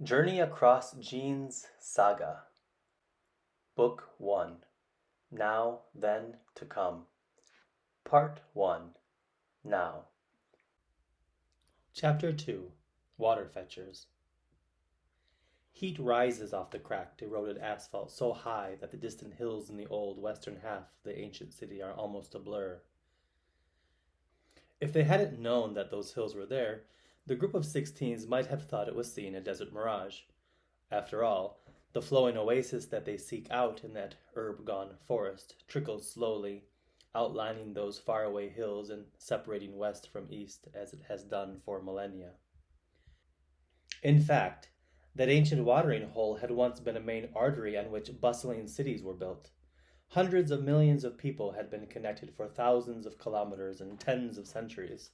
Journey Across Jean's Saga, Book 1, Now, Then, to Come, Part 1, Now. Chapter 2, Waterfetchers. Heat rises off the cracked, eroded asphalt so high that the distant hills in the old western half of the ancient city are almost a blur. If they hadn't known that those hills were there, the group of 16s might have thought it was seeing a desert mirage. After all, the flowing oasis that they seek out in that herb-gone forest trickles slowly, outlining those faraway hills and separating west from east as it has done for millennia. In fact, that ancient watering hole had once been a main artery on which bustling cities were built. Hundreds of millions of people had been connected for thousands of kilometers and tens of centuries.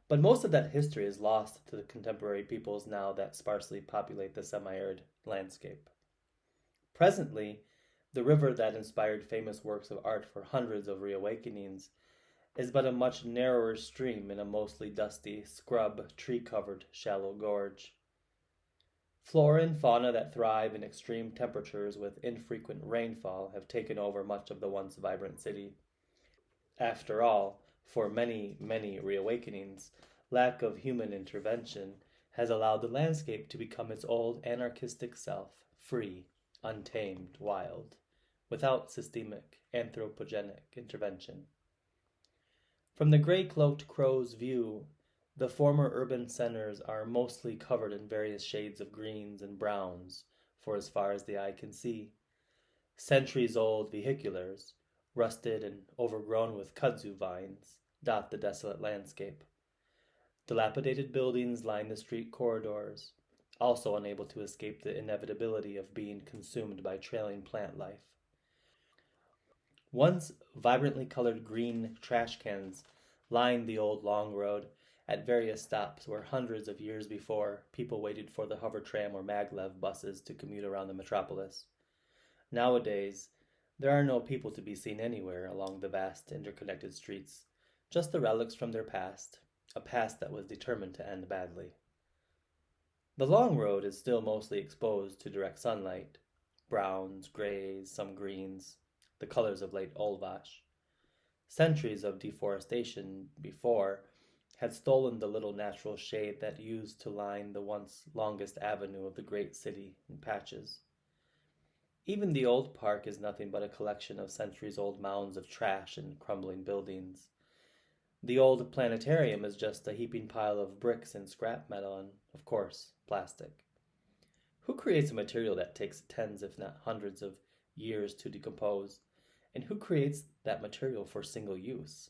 But most of that history is lost to the contemporary peoples now that sparsely populate the semi-arid landscape. Presently, the river that inspired famous works of art for hundreds of reawakenings is but a much narrower stream in a mostly dusty, scrub, tree-covered, shallow gorge. Flora and fauna that thrive in extreme temperatures with infrequent rainfall have taken over much of the once vibrant city. After all, for many, many reawakenings, lack of human intervention has allowed the landscape to become its old anarchistic self, free, untamed, wild, without systemic, anthropogenic intervention. From the gray-cloaked crow's view, the former urban centers are mostly covered in various shades of greens and browns for as far as the eye can see. Centuries-old vehiculars, rusted and overgrown with kudzu vines, dot the desolate landscape. Dilapidated buildings line the street corridors, also unable to escape the inevitability of being consumed by trailing plant life. Once vibrantly colored green trash cans lined the old long road at various stops where hundreds of years before people waited for the hover tram or maglev buses to commute around the metropolis. Nowadays, there are no people to be seen anywhere along the vast interconnected streets, just the relics from their past, a past that was determined to end badly. The long road is still mostly exposed to direct sunlight, browns, grays, some greens, the colors of late Olvash. Centuries of deforestation before had stolen the little natural shade that used to line the once longest avenue of the great city in patches. Even the old park is nothing but a collection of centuries-old mounds of trash and crumbling buildings. The old planetarium is just a heaping pile of bricks and scrap metal and, of course, plastic. Who creates a material that takes tens, if not hundreds, of years to decompose? And who creates that material for single use?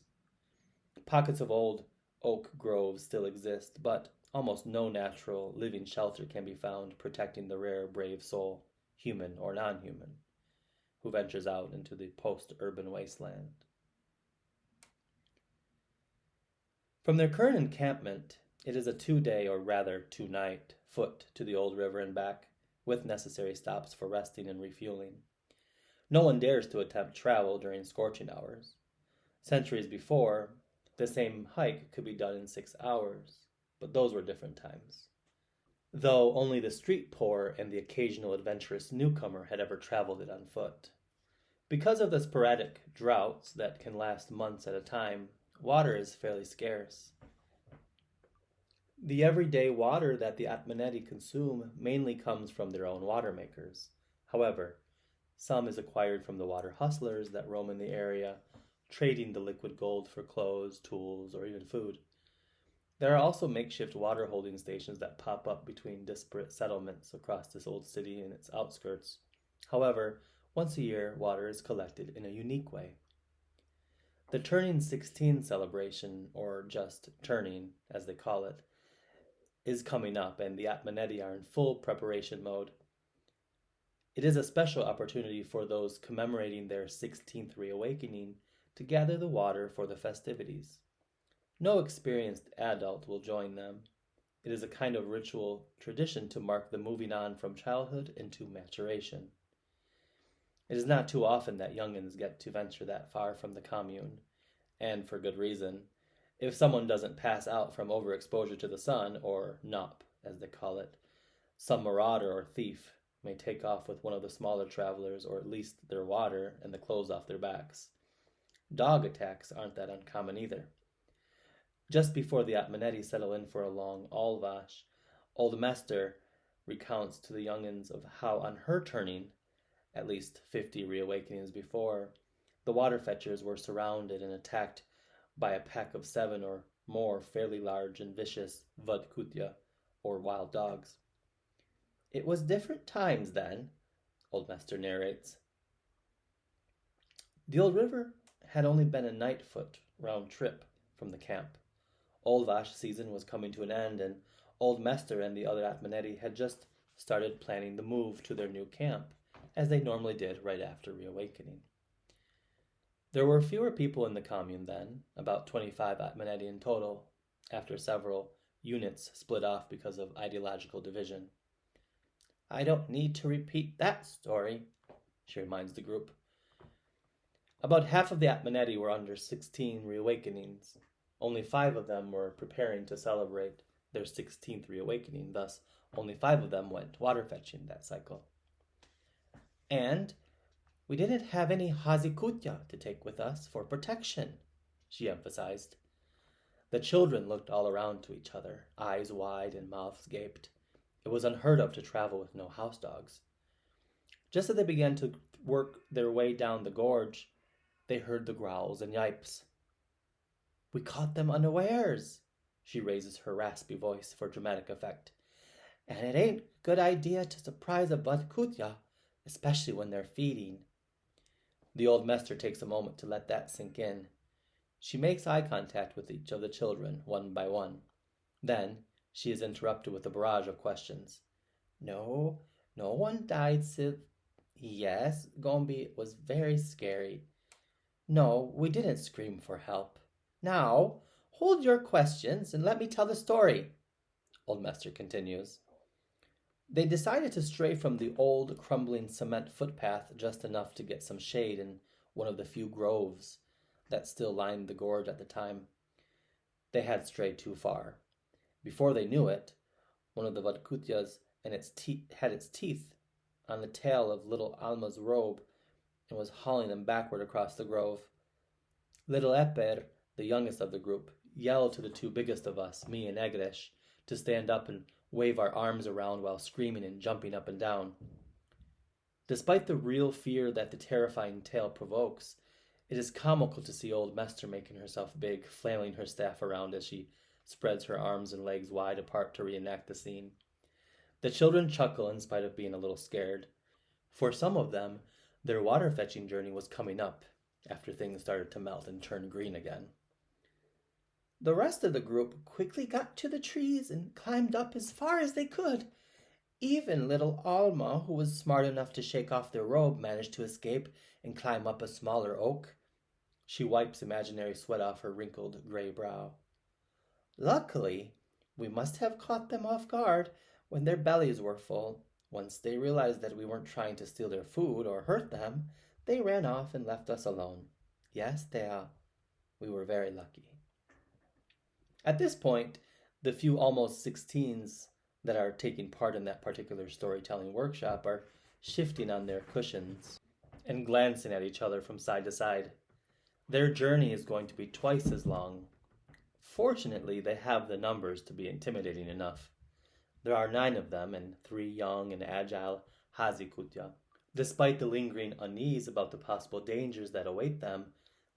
Pockets of old oak groves still exist, but almost no natural living shelter can be found protecting the rare, brave soul, human or non-human, who ventures out into the post-urban wasteland. From their current encampment, it is a 2-day, or rather 2-night, foot to the old river and back, with necessary stops for resting and refueling. No one dares to attempt travel during scorching hours. Centuries before, the same hike could be done in 6 hours, but those were different times. Though only the street poor and the occasional adventurous newcomer had ever traveled it on foot. Because of the sporadic droughts that can last months at a time, water is fairly scarce. The everyday water that the Atmaneti consume mainly comes from their own water makers. However, some is acquired from the water hustlers that roam in the area, trading the liquid gold for clothes, tools, or even food. There are also makeshift water holding stations that pop up between disparate settlements across this old city and its outskirts. However, once a year, water is collected in a unique way. The Turning 16 celebration, or just Turning, as they call it, is coming up, and the Atmaneti are in full preparation mode. It is a special opportunity for those commemorating their 16th reawakening to gather the water for the festivities. No experienced adult will join them. It is a kind of ritual tradition to mark the moving on from childhood into maturation. It is not too often that young'uns get to venture that far from the commune, and for good reason, if someone doesn't pass out from overexposure to the sun, or NOP, as they call it, Some marauder or thief may take off with one of the smaller travelers, or at least their water and the clothes off their backs. Dog attacks aren't that uncommon either. Just before the Atmanetti settle in for a long Alvash, Old Mester recounts to the young'uns of how on her turning, at least 50 reawakenings before, the Waterfetchers were surrounded and attacked by a pack of 7 or more fairly large and vicious Vodkutya, or wild dogs. It was different times then, Old Mester narrates. The old river had only been a night-foot round trip from the camp. Olvash season was coming to an end, and Old Mester and the other Atmanetti had just started planning the move to their new camp, as they normally did right after reawakening. There were fewer people in the commune then, about 25 Atmanetti in total, after several units split off because of ideological division. I don't need to repeat that story, she reminds the group. About half of the Atmanetti were under 16 reawakenings. Only 5 of them were preparing to celebrate their 16th reawakening, thus only 5 of them went water-fetching that cycle. And we didn't have any Hazikutya to take with us for protection, she emphasized. The children looked all around to each other, eyes wide and mouths gaped. It was unheard of to travel with no house dogs. Just as they began to work their way down the gorge, they heard the growls and yipes. We caught them unawares, she raises her raspy voice for dramatic effect. And it ain't a good idea to surprise a Vodkutya, especially when they're feeding. The old Mester takes a moment to let that sink in. She makes eye contact with each of the children, one by one. Then she is interrupted with a barrage of questions. No one died, Sid. Yes, Gombi was very scary. No, we didn't scream for help. Now, hold your questions and let me tell the story, Old Mester continues. They decided to stray from the old, crumbling cement footpath just enough to get some shade in one of the few groves that still lined the gorge at the time. They had strayed too far. Before they knew it, one of the Vodkutyas had its teeth on the tail of little Alma's robe and was hauling them backward across the grove. Little Eper, the youngest of the group, yelled to the 2 biggest of us, me and Egresh, to stand up and wave our arms around while screaming and jumping up and down. Despite the real fear that the terrifying tale provokes, it is comical to see Old Mester making herself big, flailing her staff around as she spreads her arms and legs wide apart to reenact the scene. The children chuckle in spite of being a little scared. For some of them, their water-fetching journey was coming up after things started to melt and turn green again. The rest of the group quickly got to the trees and climbed up as far as they could. Even little Alma, who was smart enough to shake off their robe, managed to escape and climb up a smaller oak. She wipes imaginary sweat off her wrinkled gray brow. Luckily, we must have caught them off guard when their bellies were full. Once they realized that we weren't trying to steal their food or hurt them, they ran off and left us alone. Yes, we were very lucky. At this point, the few almost 16s that are taking part in that particular storytelling workshop are shifting on their cushions and glancing at each other from side to side. Their journey is going to be twice as long. Fortunately, they have the numbers to be intimidating enough. There are 9 of them and 3 young and agile Hazikutya. Despite the lingering unease about the possible dangers that await them,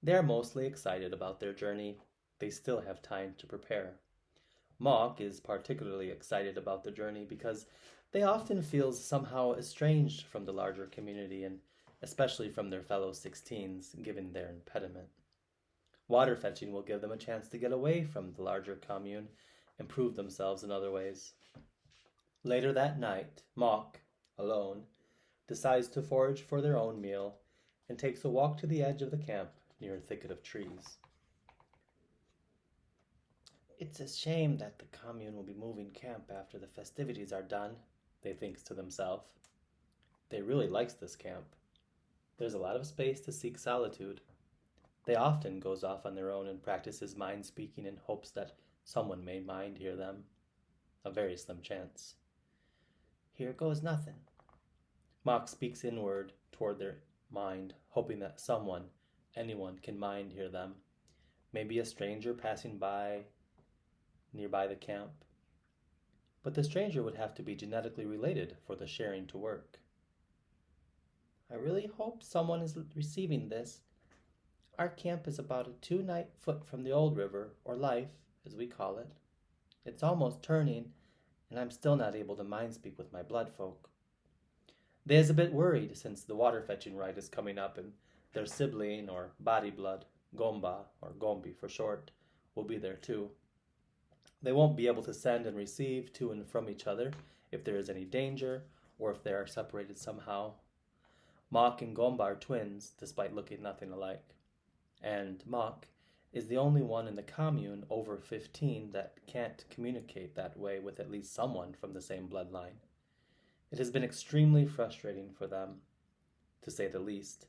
they are mostly excited about their journey. They still have time to prepare. Mok is particularly excited about the journey because they often feel somehow estranged from the larger community and especially from their fellow 16s, given their impediment. Water fetching will give them a chance to get away from the larger commune and prove themselves in other ways. Later that night, Mok, alone, decides to forage for their own meal and takes a walk to the edge of the camp near a thicket of trees. It's a shame that the commune will be moving camp after the festivities are done, they thinks to themselves. They really likes this camp. There's a lot of space to seek solitude. They often goes off on their own and practices mind speaking in hopes that someone may hear them. A very slim chance. Here goes nothing. Mock speaks inward toward their mind, hoping that someone, anyone, can mind hear them. Maybe a stranger passing by nearby the camp. But the stranger would have to be genetically related for the sharing to work. I really hope someone is receiving this. Our camp is about a 2-night foot from the old river, or life, as we call it. It's almost turning, and I'm still not able to mind speak with my blood folk. They is a bit worried since the water fetching rite is coming up, and their sibling, or body blood, Gomba, or Gombi for short, will be there too. They won't be able to send and receive to and from each other if there is any danger, or if they are separated somehow. Mock and Gomba are twins, despite looking nothing alike. And Mock is the only one in the commune over 15 that can't communicate that way with at least someone from the same bloodline. It has been extremely frustrating for them, to say the least.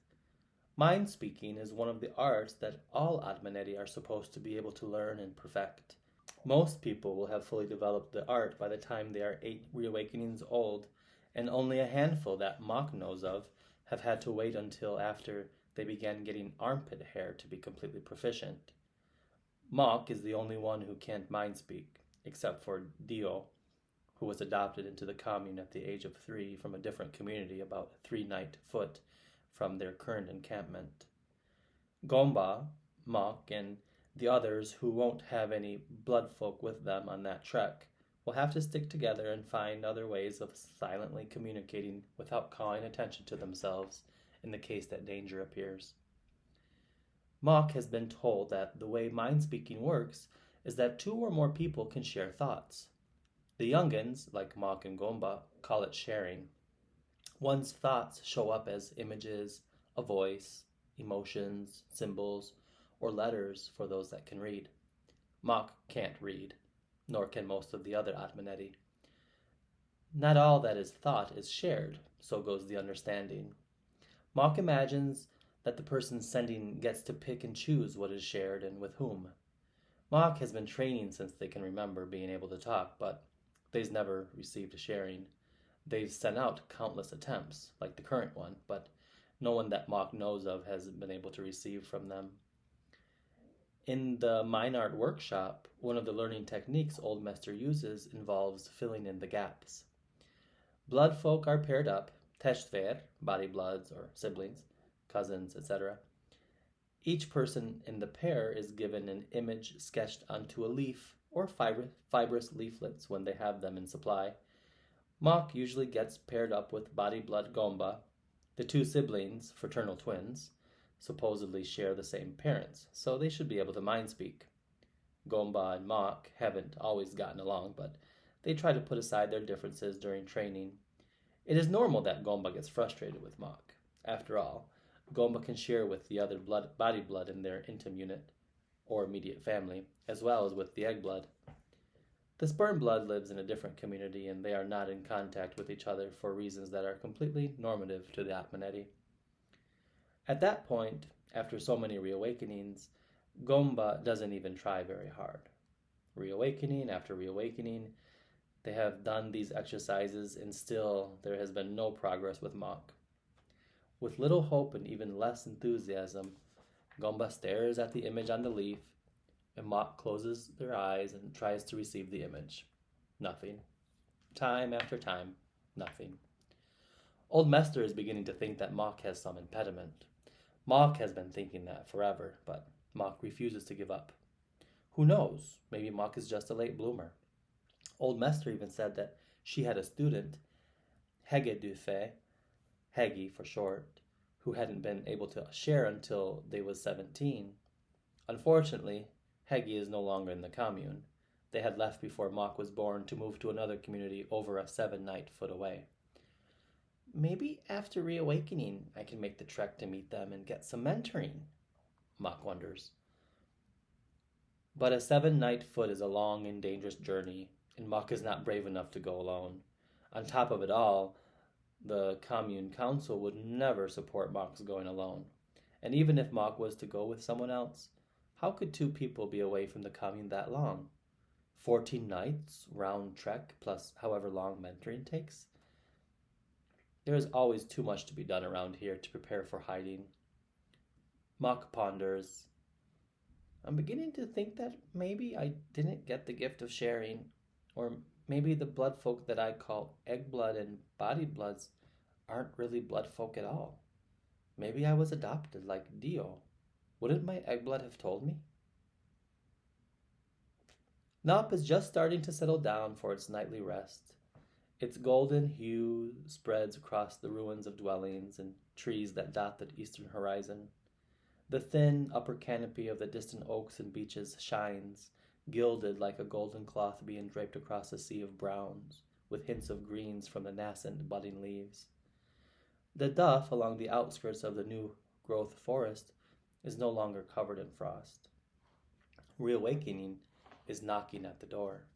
Mind speaking is one of the arts that all Admaneti are supposed to be able to learn and perfect. Most people will have fully developed the art by the time they are 8 reawakenings old, and only a handful that Mock knows of have had to wait until after they began getting armpit hair to be completely proficient. Mock is the only one who can't mind speak, except for Dio, who was adopted into the commune at the age of 3 from a different community about 3-night foot from their current encampment. Gomba, Mock, and the others who won't have any bloodfolk with them on that trek will have to stick together and find other ways of silently communicating without calling attention to themselves in the case that danger appears. Mock has been told that the way mind-speaking works is that 2 or more people can share thoughts. The youngins, like Mock and Gomba, call it sharing. One's thoughts show up as images, a voice, emotions, symbols, or letters for those that can read. Mock can't read, nor can most of the other Atmaneti. Not all that is thought is shared, so goes the understanding. Mock imagines that the person sending gets to pick and choose what is shared and with whom. Mock has been training since they can remember being able to talk, but they've never received a sharing. They've sent out countless attempts, like the current one, but no one that Mock knows of has been able to receive from them. In the Mine Art workshop, one of the learning techniques Old Mester uses involves filling in the gaps. Blood folk are paired up, teshver, body bloods or siblings, cousins, etc. Each person in the pair is given an image sketched onto a leaf or fibrous leaflets when they have them in supply. Mock usually gets paired up with body blood Gomba. The 2 siblings, fraternal twins, supposedly share the same parents, so they should be able to mind speak. Gomba and Mock haven't always gotten along, but they try to put aside their differences during training. It is normal that Gomba gets frustrated with Mock. After all, Gomba can share with the other body blood in their intim unit, or immediate family, as well as with the egg blood. The sperm blood lives in a different community, and they are not in contact with each other for reasons that are completely normative to the Atmaneti. At that point, after so many reawakenings, Gomba doesn't even try very hard. Reawakening after reawakening, they have done these exercises, and still there has been no progress with Mock. With little hope and even less enthusiasm, Gomba stares at the image on the leaf, and Mock closes their eyes and tries to receive the image. Nothing. Time after time, nothing. Old Mester is beginning to think that Mock has some impediment. Mock has been thinking that forever, but Mock refuses to give up. Who knows? Maybe Mock is just a late bloomer. Old Mester even said that she had a student, Hegedufe, Hegi for short, who hadn't been able to share until they was 17. Unfortunately, Hegi is no longer in the commune. They had left before Mock was born to move to another community over a 7-night foot away. Maybe after reawakening, I can make the trek to meet them and get some mentoring, Mock wonders. But a 7-night foot is a long and dangerous journey, and Mock is not brave enough to go alone. On top of it all, the commune council would never support Mock's going alone. And even if Mock was to go with someone else, how could 2 people be away from the commune that long? 14 nights, round trek, plus however long mentoring takes? There is always too much to be done around here to prepare for hiding. Mock ponders. I'm beginning to think that maybe I didn't get the gift of sharing, or maybe the blood folk that I call egg blood and body bloods aren't really blood folk at all. Maybe I was adopted like Dio. Wouldn't my egg blood have told me? Nop is just starting to settle down for its nightly rest. Its golden hue spreads across the ruins of dwellings and trees that dot the eastern horizon. The thin upper canopy of the distant oaks and beeches shines, gilded like a golden cloth being draped across a sea of browns, with hints of greens from the nascent budding leaves. The duff along the outskirts of the new growth forest is no longer covered in frost. Reawakening is knocking at the door.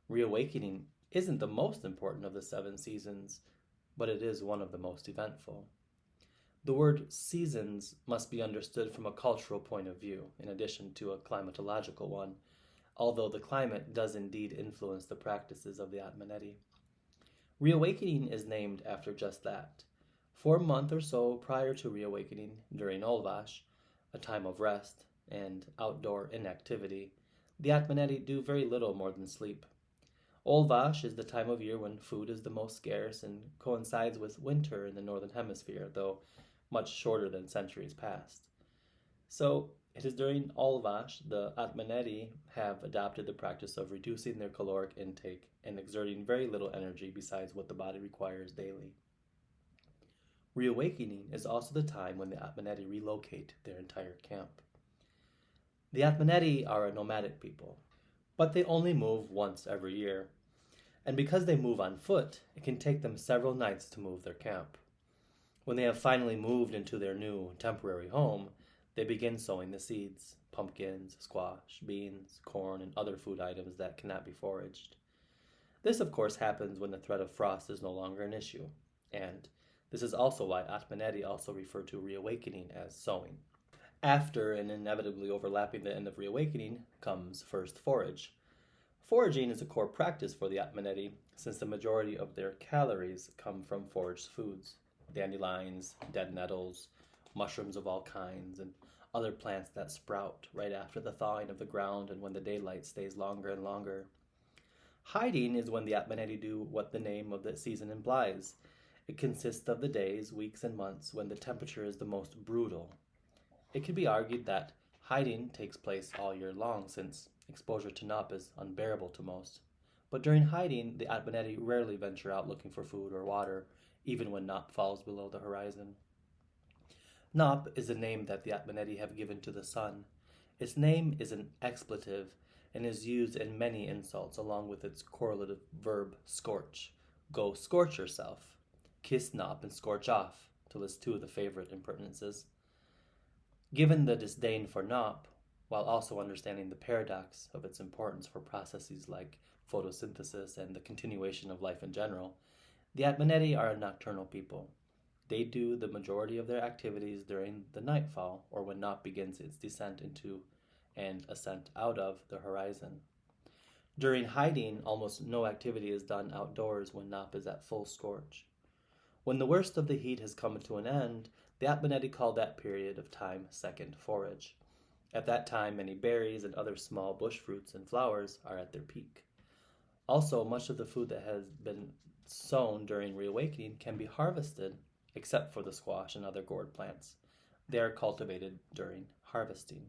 Reawakening isn't the most important of the 7 seasons, but it is one of the most eventful. The word seasons must be understood from a cultural point of view, in addition to a climatological one, although the climate does indeed influence the practices of the Atmaneti. Reawakening is named after just that. For a month or so prior to reawakening, during Olvash, a time of rest and outdoor inactivity, the Atmaneti do very little more than sleep. Olvash is the time of year when food is the most scarce and coincides with winter in the northern hemisphere, though much shorter than centuries past. So it is during Olvash the Atmaneti have adopted the practice of reducing their caloric intake and exerting very little energy besides what the body requires daily. Reawakening is also the time when the Atmaneti relocate their entire camp. The Atmaneti are a nomadic people, but they only move once every year, and because they move on foot, it can take them several nights to move their camp. When they have finally moved into their new temporary home, they begin sowing the seeds, pumpkins, squash, beans, corn, and other food items that cannot be foraged. This, of course, happens when the threat of frost is no longer an issue, and this is also why Atmaneti also refer to reawakening as sowing. After and inevitably overlapping the end of reawakening comes first forage. Foraging is a core practice for the Atmaneti, since the majority of their calories come from foraged foods. Dandelions, dead nettles, mushrooms of all kinds, and other plants that sprout right after the thawing of the ground and when the daylight stays longer and longer. Hiding is when the Atmaneti do what the name of the season implies. It consists of the days, weeks, and months when the temperature is the most brutal. It could be argued that hiding takes place all year long, since exposure to Nop is unbearable to most. But during hiding, the Atmaneti rarely venture out looking for food or water, even when Nop falls below the horizon. Nop is a name that the Atmaneti have given to the sun. Its name is an expletive and is used in many insults along with its correlative verb scorch. Go scorch yourself. Kiss Nop and scorch off, to list 2 of the favorite impertinences. Given the disdain for Nop, while also understanding the paradox of its importance for processes like photosynthesis and the continuation of life in general, the Atmaneti are a nocturnal people. They do the majority of their activities during the nightfall, or when Nop begins its descent into and ascent out of the horizon. During hiding, almost no activity is done outdoors when Nop is at full scorch. When the worst of the heat has come to an end, the Atmaneti call that period of time second forage. At that time, many berries and other small bush fruits and flowers are at their peak. Also, much of the food that has been sown during reawakening can be harvested, except for the squash and other gourd plants. They are cultivated during harvesting.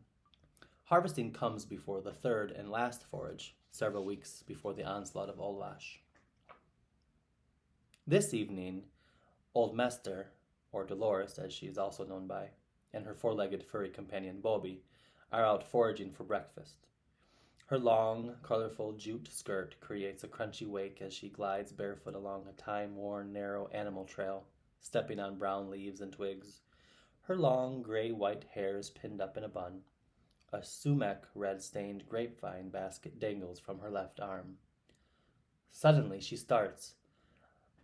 Harvesting comes before the third and last forage, several weeks before the onslaught of Olvash. This evening, Old Mester, or Dolores as she is also known by, and her 4-legged furry companion Bobby are out foraging for breakfast. Her long, colorful jute skirt creates a crunchy wake as she glides barefoot along a time-worn, narrow animal trail, stepping on brown leaves and twigs. Her long, gray-white hair is pinned up in a bun. A sumac red-stained grapevine basket dangles from her left arm. Suddenly she starts.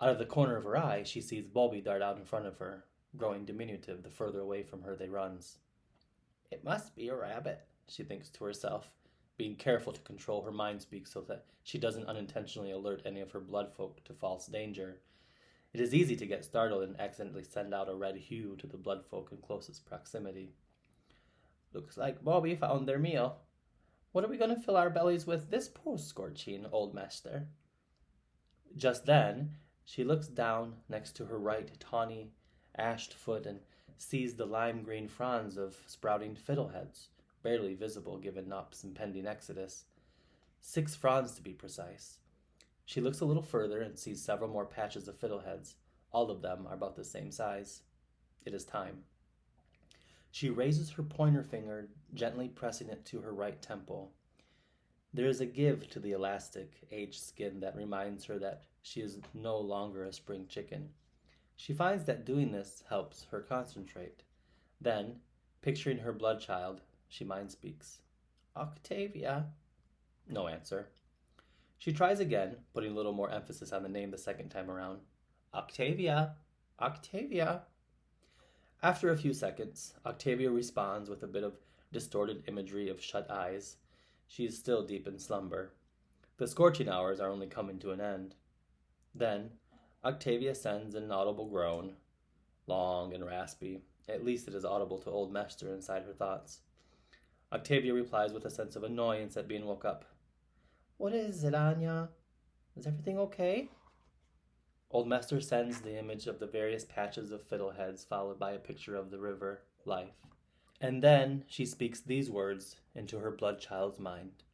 Out of the corner of her eye, she sees Bobby dart out in front of her, growing diminutive the further away from her they runs. It must be a rabbit, she thinks to herself, being careful to control her mind speak so that she doesn't unintentionally alert any of her bloodfolk to false danger. It is easy to get startled and accidentally send out a red hue to the bloodfolk in closest proximity. Looks like Bobby found their meal. What are we going to fill our bellies with this post-scorching, old master? Just then, she looks down next to her right tawny, ashed foot and sees the lime-green fronds of sprouting fiddleheads, barely visible given Nop's impending exodus. 6 fronds to be precise. She looks a little further and sees several more patches of fiddleheads. All of them are about the same size. It is time. She raises her pointer finger, gently pressing it to her right temple. There is a give to the elastic, aged skin that reminds her that she is no longer a spring chicken. She finds that doing this helps her concentrate. Then, picturing her blood child, she mind speaks. Octavia. No answer. She tries again, putting a little more emphasis on the name the second time around. Octavia. Octavia. After a few seconds, Octavia responds with a bit of distorted imagery of shut eyes. She is still deep in slumber. The scorching hours are only coming to an end. Then, Octavia sends an audible groan, long and raspy. At least it is audible to old Mester inside her thoughts. Octavia replies with a sense of annoyance at being woke up. What is it, Anya? Is everything okay? Old Mester sends the image of the various patches of fiddleheads, followed by a picture of the river, life. And then she speaks these words into her blood child's mind.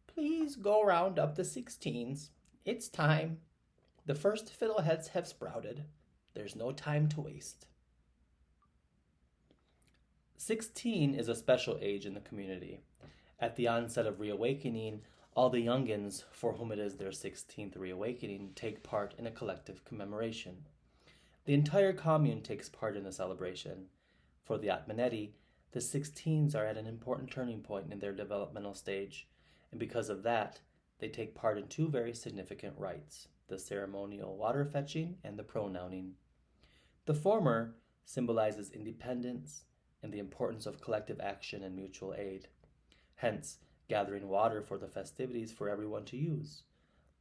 Please go round up the 16s. It's time. The first fiddleheads have sprouted. There's no time to waste. 16 is a special age in the community. At the onset of reawakening, all the youngins, for whom it is their 16th reawakening, take part in a collective commemoration. The entire commune takes part in the celebration. For the Atmaneti, the 16s are at an important turning point in their developmental stage, and because of that, they take part in 2 very significant rites, the ceremonial water-fetching and the pronouning. The former symbolizes independence and the importance of collective action and mutual aid. Hence, gathering water for the festivities for everyone to use.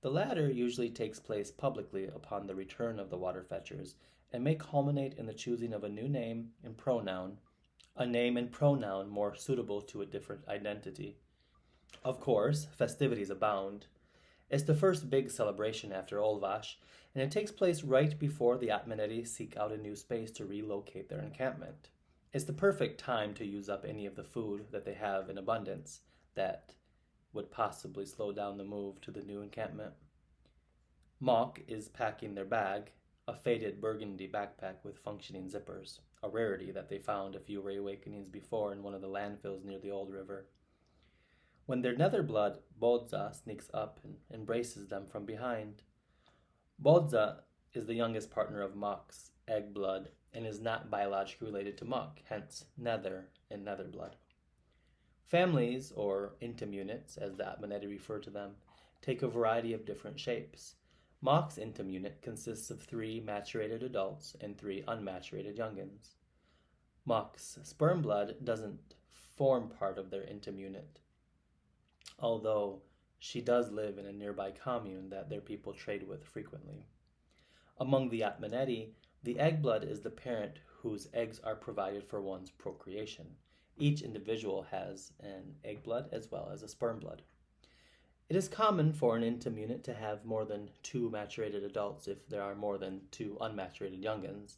The latter usually takes place publicly upon the return of the Waterfetchers and may culminate in the choosing of a new name and pronoun, a name and pronoun more suitable to a different identity. Of course, festivities abound. It's the first big celebration after Olvash, and it takes place right before the Atmaneti seek out a new space to relocate their encampment. It's the perfect time to use up any of the food that they have in abundance that would possibly slow down the move to the new encampment. Mock is packing their bag, a faded burgundy backpack with functioning zippers, a rarity that they found a few reawakenings before in one of the landfills near the old river. When their nether blood, Bodza, sneaks up and embraces them from behind. Bodza is the youngest partner of Mock's egg blood and is not biologically related to Mock, hence nether and nether blood. Families, or intim units, as the Atmaneti refer to them, take a variety of different shapes. Mock's intim unit consists of 3 maturated adults and 3 unmaturated youngins. Mock's sperm blood doesn't form part of their intim unit, although she does live in a nearby commune that their people trade with frequently. Among the Atmaneti, the egg blood is the parent whose eggs are provided for one's procreation. Each individual has an egg blood as well as a sperm blood. It is common for an intim unit to have more than 2 maturated adults if there are more than 2 unmaturated youngins.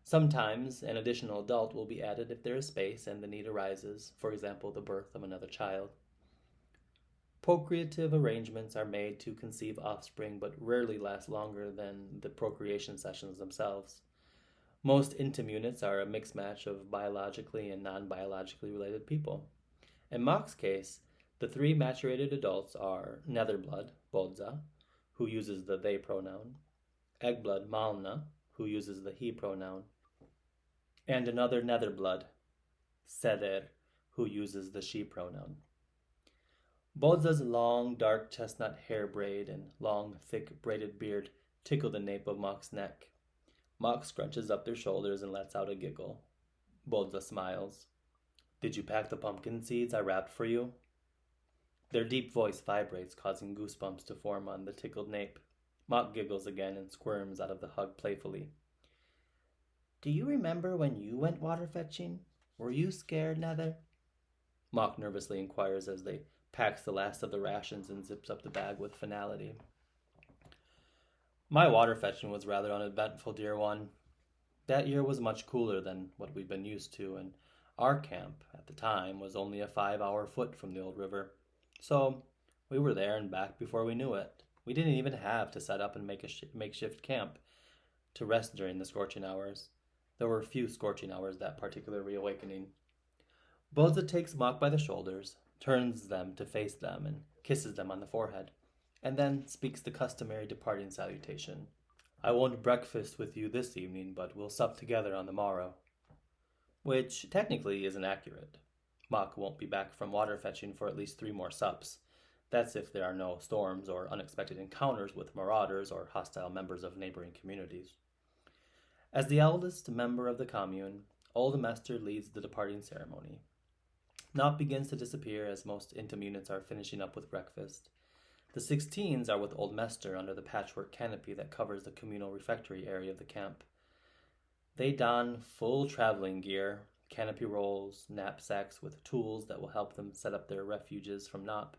Sometimes an additional adult will be added if there is space and the need arises, for example, the birth of another child. Procreative arrangements are made to conceive offspring but rarely last longer than the procreation sessions themselves. Most intim units are a mixed match of biologically and non-biologically related people. In Mock's case, the 3 maturated adults are Netherblood, Bodza, who uses the they pronoun, Eggblood, Malna, who uses the he pronoun, and another Netherblood, Seder, who uses the she pronoun. Bodza's long, dark chestnut hair braid and long, thick, braided beard tickle the nape of Mock's neck. Mock scrunches up their shoulders and lets out a giggle. Bodza smiles. Did you pack the pumpkin seeds I wrapped for you? Their deep voice vibrates, causing goosebumps to form on the tickled nape. Mock giggles again and squirms out of the hug playfully. Do you remember when you went water fetching? Were you scared, Nether? Mock nervously inquires as they packs the last of the rations and zips up the bag with finality. My water fetching was rather uneventful, dear one. That year was much cooler than what we'd been used to, and our camp, at the time, was only a 5-hour foot from the old river. So we were there and back before we knew it. We didn't even have to set up and make a makeshift camp to rest during the scorching hours. There were few scorching hours that particular reawakening. Boza takes Mock by the shoulders, turns them to face them, and kisses them on the forehead, and then speaks the customary departing salutation. I won't breakfast with you this evening, but we'll sup together on the morrow. Which technically isn't accurate. Mock won't be back from water fetching for at least 3 more sups. That's if there are no storms or unexpected encounters with marauders or hostile members of neighboring communities. As the eldest member of the commune, Old Mester leads the departing ceremony. Naught begins to disappear as most Intim units are finishing up with breakfast. The 16s are with Old Mester under the patchwork canopy that covers the communal refectory area of the camp. They don full traveling gear, canopy rolls, knapsacks with tools that will help them set up their refuges from Nop,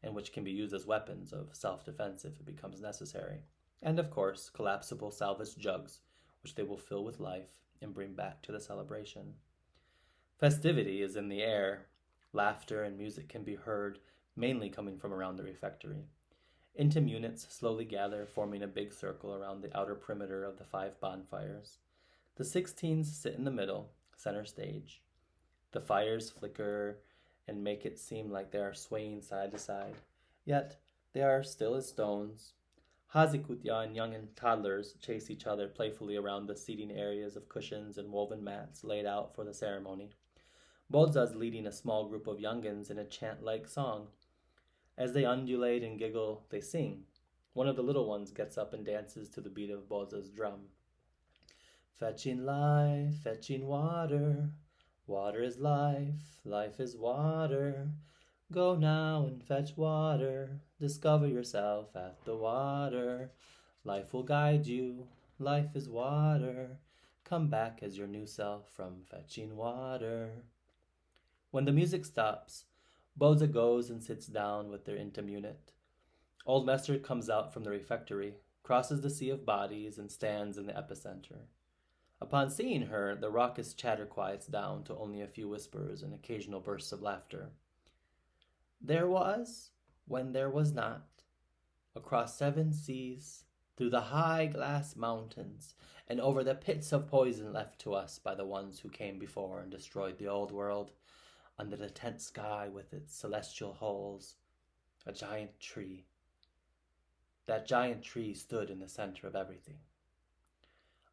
and which can be used as weapons of self-defense if it becomes necessary. And of course, collapsible salvage jugs, which they will fill with life and bring back to the celebration. Festivity is in the air. Laughter and music can be heard, mainly coming from around the refectory. Intim units slowly gather, forming a big circle around the outer perimeter of the 5 bonfires. The 16s sit in the middle, center stage. The fires flicker and make it seem like they are swaying side to side, yet they are still as stones. Hazikutya and young and toddlers chase each other playfully around the seating areas of cushions and woven mats laid out for the ceremony. Bodza's leading a small group of youngins in a chant-like song. As they undulate and giggle, they sing. One of the little ones gets up and dances to the beat of Bodza's drum. Fetching life, fetching water. Water is life, life is water. Go now and fetch water. Discover yourself at the water. Life will guide you, life is water. Come back as your new self from fetching water. When the music stops, Bodza goes and sits down with their Intim unit. Old Mester comes out from the refectory, crosses the sea of bodies, and stands in the epicenter. Upon seeing her, the raucous chatter quiets down to only a few whispers and occasional bursts of laughter. There was, when there was not, across 7 seas, through the high glass mountains, and over the pits of poison left to us by the ones who came before and destroyed the old world, under the tent sky with its celestial holes, a giant tree. That giant tree stood in the center of everything.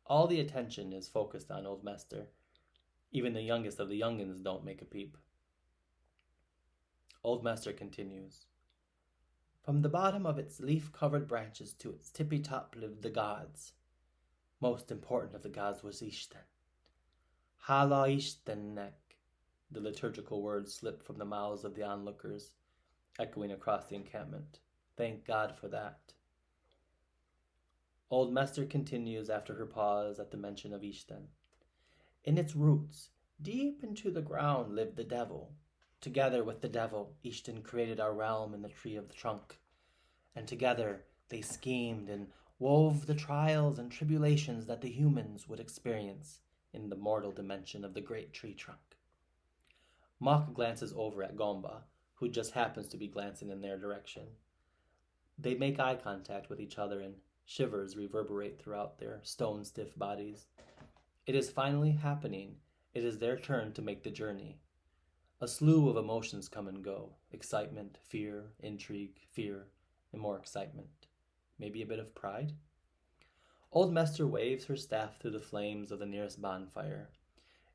All the attention is focused on Old Mester. Even the youngest of the youngins don't make a peep. Old Mester continues. From the bottom of its leaf-covered branches to its tippy top lived the gods. Most important of the gods was Ishten. Hala Ishtennek. The liturgical words slip from the mouths of the onlookers, echoing across the encampment. Thank God for that. Old Mester continues after her pause at the mention of Ishten. In its roots, deep into the ground, lived the devil. Together with the devil, Ishten created our realm in the tree of the trunk. And together they schemed and wove the trials and tribulations that the humans would experience in the mortal dimension of the great tree trunk. Mock glances over at Gomba, who just happens to be glancing in their direction. They make eye contact with each other and shivers reverberate throughout their stone-stiff bodies. It is finally happening. It is their turn to make the journey. A slew of emotions come and go. Excitement, fear, intrigue, fear, and more excitement. Maybe a bit of pride? Old Mester waves her staff through the flames of the nearest bonfire.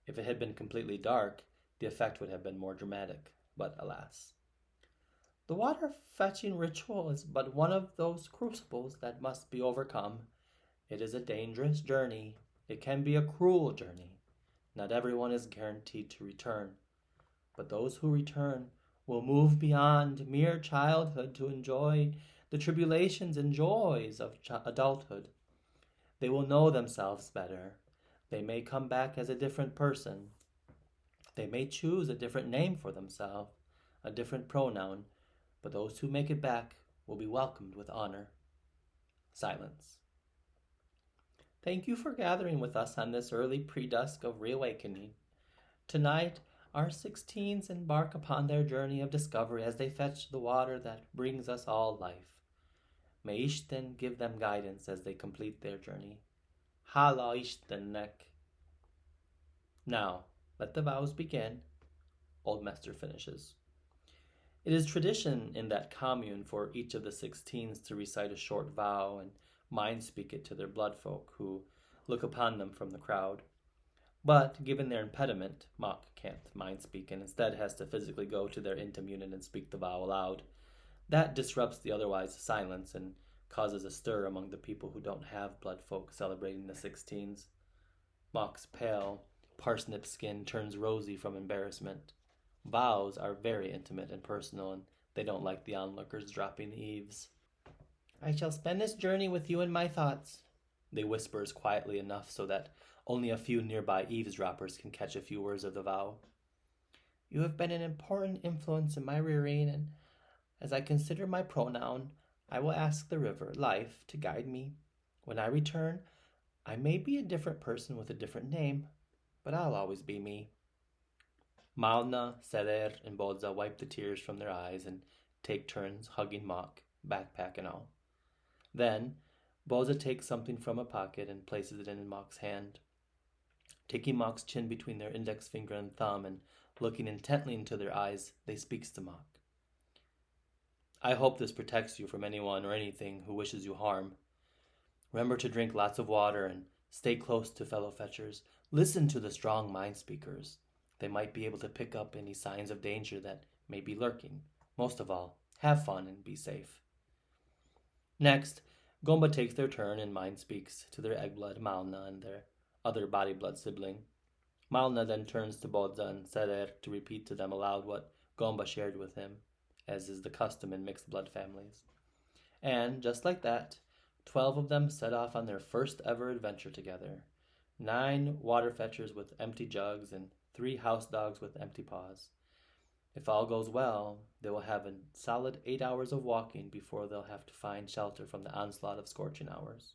If it had been completely dark, the effect would have been more dramatic, but alas. The water-fetching ritual is but one of those crucibles that must be overcome. It is a dangerous journey. It can be a cruel journey. Not everyone is guaranteed to return, but those who return will move beyond mere childhood to enjoy the tribulations and joys of adulthood. They will know themselves better. They may come back as a different person. They may choose a different name for themselves, a different pronoun, but those who make it back will be welcomed with honor. Silence. Thank you for gathering with us on this early pre-dusk of reawakening. Tonight, our 16s embark upon their journey of discovery as they fetch the water that brings us all life. May Ishten give them guidance as they complete their journey. Hala Ishtennek. Now, let the vows begin. Old Master finishes. It is tradition in that commune for each of the 16s to recite a short vow and mind speak it to their bloodfolk who look upon them from the crowd. But, given their impediment, Mock can't mind speak and instead has to physically go to their intim unit and speak the vow aloud. That disrupts the otherwise silence and causes a stir among the people who don't have bloodfolk celebrating the 16s. Mock's pale, parsnip skin turns rosy from embarrassment. Vows are very intimate and personal, and they don't like the onlookers dropping eaves. I shall spend this journey with you in my thoughts, they whispers quietly enough so that only a few nearby eavesdroppers can catch a few words of the vow. You have been an important influence in my rearing, and as I consider my pronoun, I will ask the river, life, to guide me. When I return, I may be a different person with a different name, but I'll always be me. Malna, Seder, and Bodza wipe the tears from their eyes and take turns hugging Mock, backpack and all. Then, Bodza takes something from a pocket and places it in Mock's hand. Taking Mock's chin between their index finger and thumb and looking intently into their eyes, they speaks to Mock. I hope this protects you from anyone or anything who wishes you harm. Remember to drink lots of water and stay close to fellow fetchers. Listen to the strong mind speakers. They might be able to pick up any signs of danger that may be lurking. Most of all, have fun and be safe. Next, Gomba takes their turn and mind speaks to their egg-blood Malna and their other body-blood sibling. Malna then turns to Bodza and Seder to repeat to them aloud what Gomba shared with him, as is the custom in mixed blood families. And, just like that, 12 of them set off on their first ever adventure together. 9 waterfetchers with empty jugs and 3 house dogs with empty paws. If all goes well, they will have a solid 8 hours of walking before they'll have to find shelter from the onslaught of scorching hours.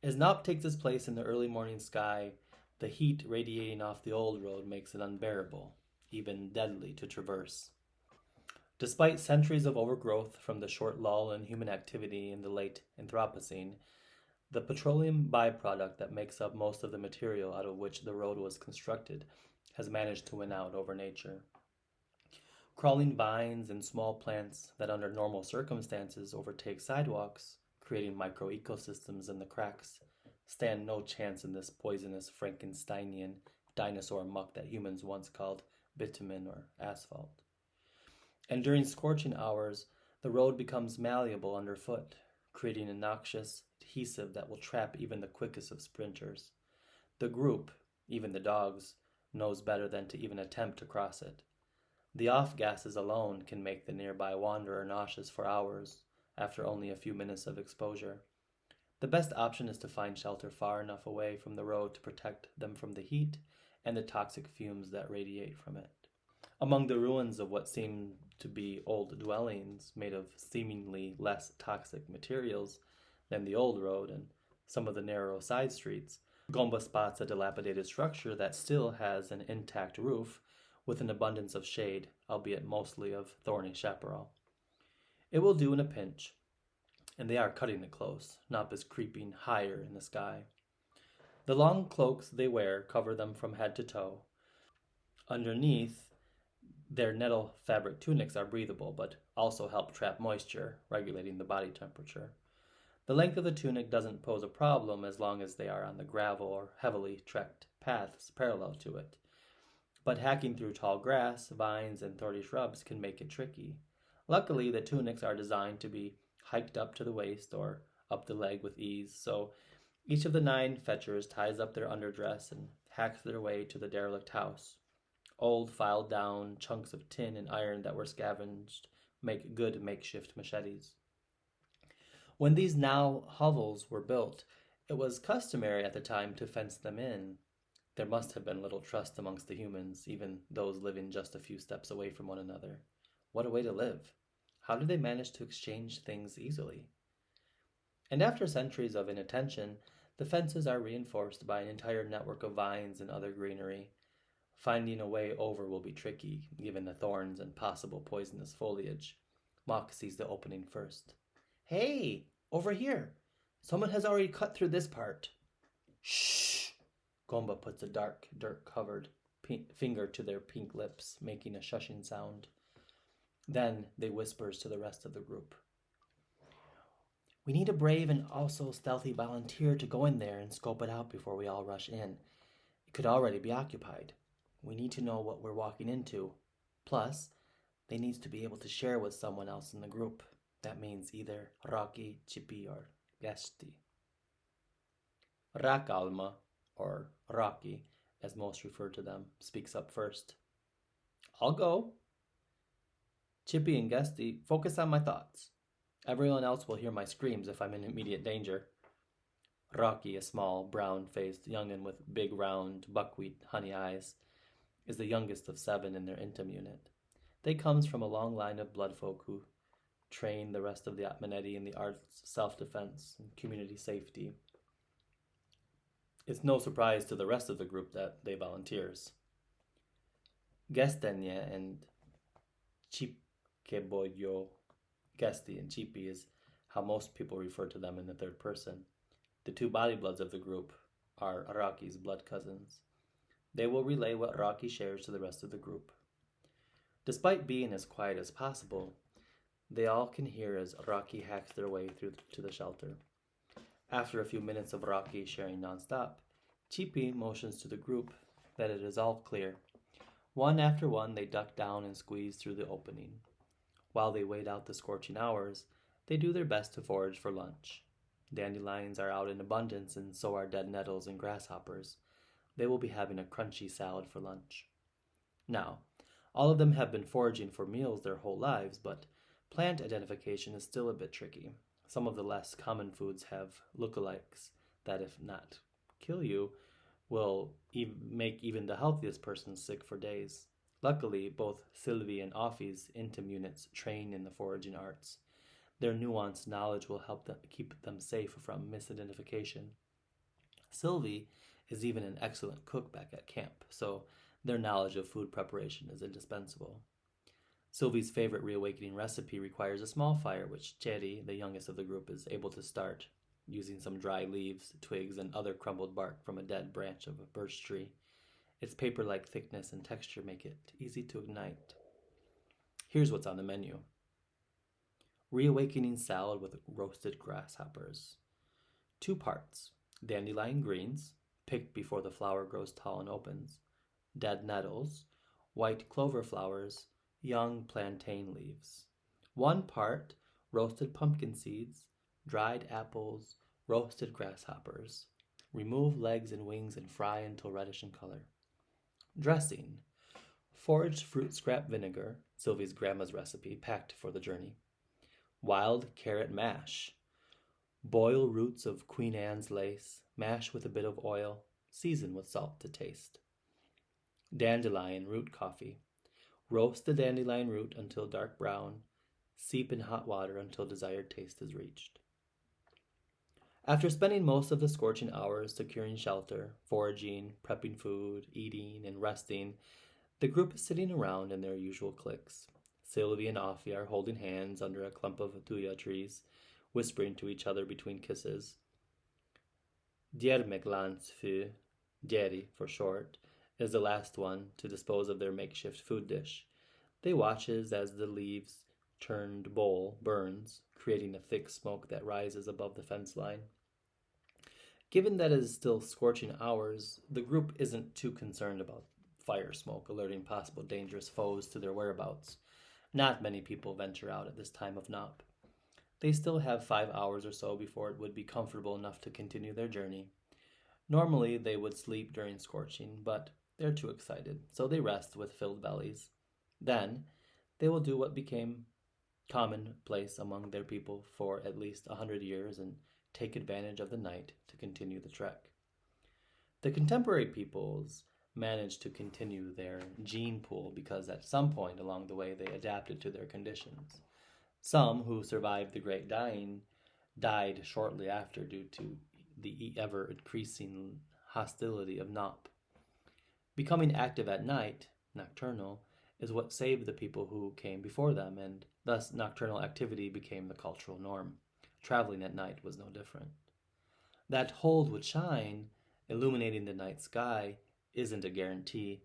As Nop takes its place in the early morning sky, the heat radiating off the old road makes it unbearable, even deadly to traverse. Despite centuries of overgrowth from the short lull in human activity in the late Anthropocene, the petroleum byproduct that makes up most of the material out of which the road was constructed has managed to win out over nature. Crawling vines and small plants that under normal circumstances overtake sidewalks, creating microecosystems in the cracks, stand no chance in this poisonous Frankensteinian dinosaur muck that humans once called bitumen or asphalt. And during scorching hours, the road becomes malleable underfoot, creating a noxious adhesive that will trap even the quickest of sprinters. The group, even the dogs, knows better than to even attempt to cross it. The off-gases alone can make the nearby wanderer nauseous for hours, after only a few minutes of exposure. The best option is to find shelter far enough away from the road to protect them from the heat and the toxic fumes that radiate from it. Among the ruins of what seem to be old dwellings made of seemingly less toxic materials than the old road and some of the narrow side streets, Gomba spots a dilapidated structure that still has an intact roof with an abundance of shade, albeit mostly of thorny chaparral. It will do in a pinch, and they are cutting it close. Nop is creeping higher in the sky. The long cloaks they wear cover them from head to toe. Underneath, their nettle fabric tunics are breathable, but also help trap moisture, regulating the body temperature. The length of the tunic doesn't pose a problem as long as they are on the gravel or heavily trekked paths parallel to it. But hacking through tall grass, vines, and thorny shrubs can make it tricky. Luckily, the tunics are designed to be hiked up to the waist or up the leg with ease, so each of the 9 fetchers ties up their underdress and hacks their way to the derelict house. Old filed down chunks of tin and iron that were scavenged make good makeshift machetes. When these now hovels were built, it was customary at the time to fence them in. There must have been little trust amongst the humans, even those living just a few steps away from one another. What a way to live! How did they manage to exchange things easily? And after centuries of inattention, the fences are reinforced by an entire network of vines and other greenery. Finding a way over will be tricky, given the thorns and possible poisonous foliage. Mock sees the opening first. Hey, over here! Someone has already cut through this part. Shh! Gomba puts a dark, dirt-covered finger to their pink lips, making a shushing sound. Then they whispers to the rest of the group. We need a brave and also stealthy volunteer to go in there and scope it out before we all rush in. It could already be occupied. We need to know what we're walking into. Plus, they need to be able to share with someone else in the group. That means either Rocky, Chippy, or Gesti. Rakalma, or Rocky, as most refer to them, speaks up first. I'll go. Chippy and Gesti, focus on my thoughts. Everyone else will hear my screams if I'm in immediate danger. Rocky, a small, brown-faced young'un with big, round, buckwheat, honey eyes, is the youngest of 7 in their intim unit. They comes from a long line of bloodfolk who train the rest of the Atmanetti in the arts, self-defense, and community safety. It's no surprise to the rest of the group that they volunteers. Gestenye and Chipkeboyo, Gesti and Chipi is how most people refer to them in the third person. The 2 body bloods of the group are Araki's blood cousins. They will relay what Raki shares to the rest of the group. Despite being as quiet as possible, they all can hear as Raki hacks their way through to the shelter. After a few minutes of Raki sharing nonstop, Chipi motions to the group that it is all clear. One after one, they duck down and squeeze through the opening. While they wait out the scorching hours, they do their best to forage for lunch. Dandelions are out in abundance, and so are dead nettles and grasshoppers. They will be having a crunchy salad for lunch. Now, all of them have been foraging for meals their whole lives, but plant identification is still a bit tricky. Some of the less common foods have lookalikes that, if not kill you, will make even the healthiest person sick for days. Luckily, both Sylvie and Offie's intim units train in the foraging arts. Their nuanced knowledge will help them keep them safe from misidentification. Sylvie is even an excellent cook back at camp, so their knowledge of food preparation is indispensable. Sylvie's favorite reawakening recipe requires a small fire, which Cherry, the youngest of the group, is able to start, using some dry leaves, twigs, and other crumbled bark from a dead branch of a birch tree. Its paper-like thickness and texture make it easy to ignite. Here's what's on the menu. Reawakening salad with roasted grasshoppers. 2 parts. Dandelion greens, picked before the flower grows tall and opens. Dead nettles, white clover flowers, young plantain leaves. 1 part roasted pumpkin seeds, dried apples, roasted grasshoppers. Remove legs and wings and fry until reddish in color. Dressing. Foraged fruit scrap vinegar, Sylvie's grandma's recipe, packed for the journey. Wild carrot mash. Boil roots of Queen Anne's lace, mash with a bit of oil, season with salt to taste. Dandelion root coffee. Roast the dandelion root until dark brown, steep in hot water until desired taste is reached. After spending most of the scorching hours securing shelter, foraging, prepping food, eating, and resting, the group is sitting around in their usual cliques. Sylvie and Offie are holding hands under a clump of tuya trees, whispering to each other between kisses. Djermeklandsfy, Djeri for short, is the last one to dispose of their makeshift food dish. They watches as the leaves-turned bowl burns, creating a thick smoke that rises above the fence line. Given that it is still scorching hours, the group isn't too concerned about fire smoke alerting possible dangerous foes to their whereabouts. Not many people venture out at this time of nop. They still have 5 hours or so before it would be comfortable enough to continue their journey. Normally, they would sleep during scorching, but they're too excited, so they rest with filled bellies. Then, they will do what became commonplace among their people for at least 100 years, and take advantage of the night to continue the trek. The contemporary peoples managed to continue their gene pool because at some point along the way they adapted to their conditions. Some who survived the Great Dying died shortly after due to the ever increasing hostility of Nop. Becoming active at night, nocturnal, is what saved the people who came before them, and thus nocturnal activity became the cultural norm. Traveling at night was no different. That hold would shine, illuminating the night sky, isn't a guarantee,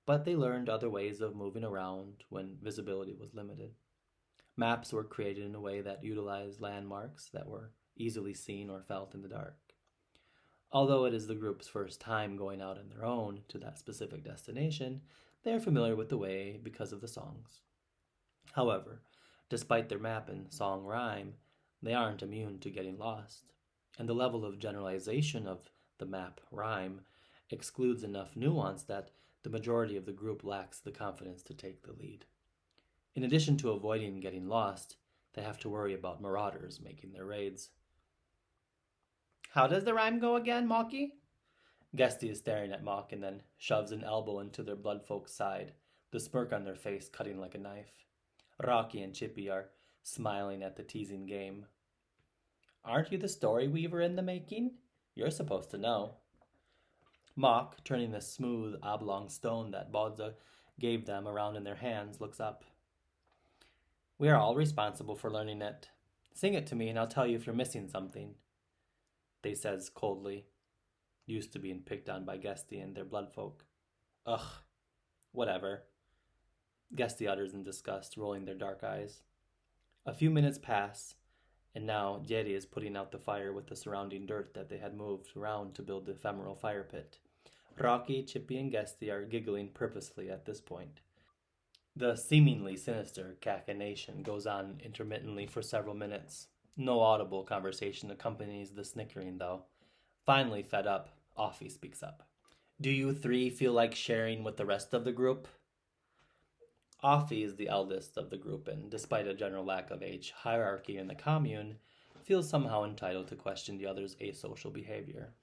but they learned other ways of moving around when visibility was limited. Maps were created in a way that utilized landmarks that were easily seen or felt in the dark. Although it is the group's first time going out on their own to that specific destination, they are familiar with the way because of the songs. However, despite their map and song rhyme, they aren't immune to getting lost, and the level of generalization of the map rhyme excludes enough nuance that the majority of the group lacks the confidence to take the lead. In addition to avoiding getting lost, they have to worry about marauders making their raids. How does the rhyme go again, Mawky? Guesty is staring at Mock and then shoves an elbow into their bloodfolk's side, the smirk on their face cutting like a knife. Rocky and Chippy are smiling at the teasing game. Aren't you the story weaver in the making? You're supposed to know. Mock, turning the smooth oblong stone that Bodza gave them around in their hands, looks up. We are all responsible for learning it. Sing it to me and I'll tell you if you're missing something, they says coldly, used to being picked on by Guesty and their bloodfolk. Ugh, whatever, Guesty utters in disgust, rolling their dark eyes. A few minutes pass, and now Jerry is putting out the fire with the surrounding dirt that they had moved around to build the ephemeral fire pit. Rocky, Chippy, and Guesty are giggling purposely at this point. The seemingly sinister cachinnation goes on intermittently for several minutes. No audible conversation accompanies the snickering, though. Finally fed up, Offie speaks up. Do you three feel like sharing with the rest of the group? Offie is the eldest of the group, and despite a general lack of age hierarchy in the commune, feels somehow entitled to question the other's asocial behavior.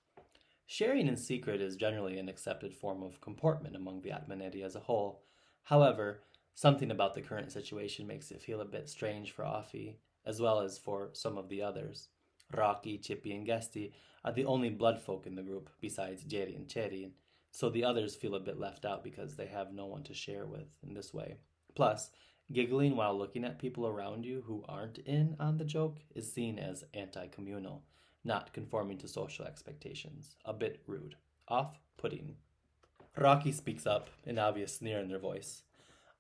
Sharing in secret is generally an accepted form of comportment among the Atmanidi as a whole. However, something about the current situation makes it feel a bit strange for Offie, as well as for some of the others. Rocky, Chippy, and Guesty are the only bloodfolk in the group besides Jerry and Cherry, so the others feel a bit left out because they have no one to share with in this way. Plus, giggling while looking at people around you who aren't in on the joke is seen as anti-communal, not conforming to social expectations. A bit rude. Off-putting. Rocky speaks up, an obvious sneer in their voice.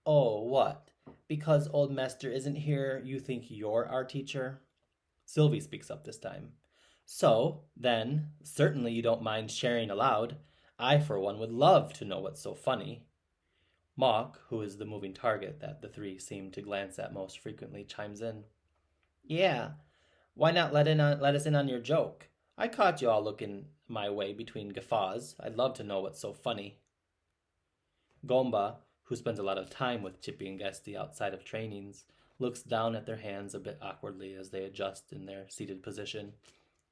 Oh, what? Because old Master isn't here, you think you're our teacher? Sylvie speaks up this time. So, then, certainly you don't mind sharing aloud. I, for one, would love to know what's so funny. Mock, who is the moving target that the three seem to glance at most frequently, chimes in. Yeah, why not let us in on your joke? I caught you all looking my way between guffaws. I'd love to know what's so funny. Gomba, who spends a lot of time with Chippy and Guesty outside of trainings, looks down at their hands a bit awkwardly as they adjust in their seated position.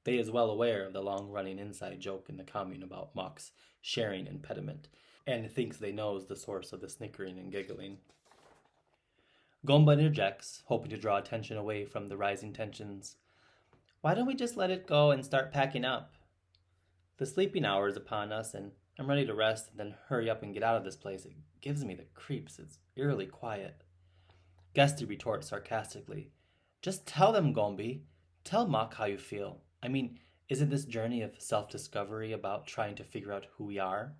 They is well aware of the long-running inside joke in the commune about Mock's sharing impediment, and thinks they knows the source of the snickering and giggling. Gomba interjects, hoping to draw attention away from the rising tensions. Why don't we just let it go and start packing up? The sleeping hour is upon us, and I'm ready to rest and then hurry up and get out of this place. It gives me the creeps. It's eerily quiet. Guesty retorts sarcastically. Just tell them, Gombi. Tell Mock how you feel. I mean, isn't this journey of self-discovery about trying to figure out who we are?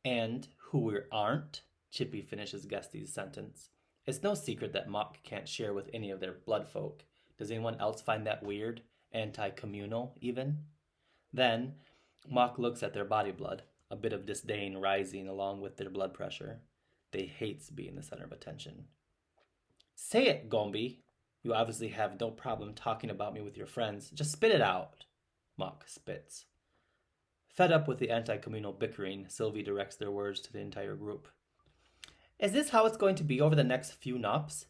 And who we aren't? Chippy finishes Guesty's sentence. It's no secret that Mock can't share with any of their bloodfolk. Does anyone else find that weird? Anti-communal, even? Then, Mock looks at their body blood, a bit of disdain rising along with their blood pressure. They hates being the center of attention. Say it, Gombi. You obviously have no problem talking about me with your friends. Just spit it out. Mock spits. Fed up with the anti-communal bickering, Sylvie directs their words to the entire group. Is this how it's going to be over the next few nops?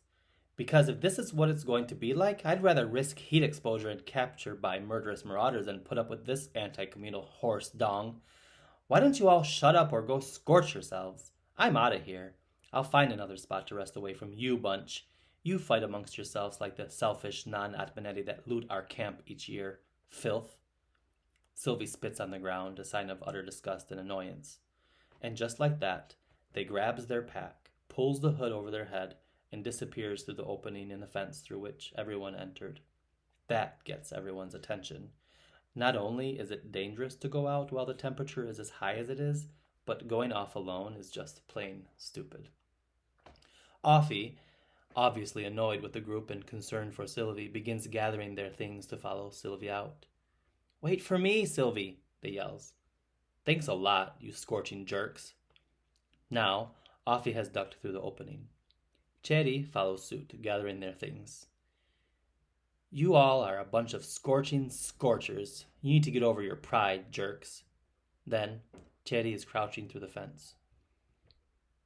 Because if this is what it's going to be like, I'd rather risk heat exposure and capture by murderous marauders than put up with this anti-communal horse dong. Why don't you all shut up or go scorch yourselves? I'm out of here. I'll find another spot to rest away from you bunch. You fight amongst yourselves like the selfish non-Atmanetti that loot our camp each year. Filth. Sylvie spits on the ground, a sign of utter disgust and annoyance. And just like that, they grabs their pack, pulls the hood over their head, and disappears through the opening in the fence through which everyone entered. That gets everyone's attention. Not only is it dangerous to go out while the temperature is as high as it is, but going off alone is just plain stupid. Offie, obviously annoyed with the group and concerned for Sylvie, begins gathering their things to follow Sylvie out. Wait for me, Sylvie, they yells. Thanks a lot, you scorching jerks. Now, Offie has ducked through the opening. Cherry follows suit, gathering their things. You all are a bunch of scorching scorchers. You need to get over your pride, jerks. Then, Cherry is crouching through the fence.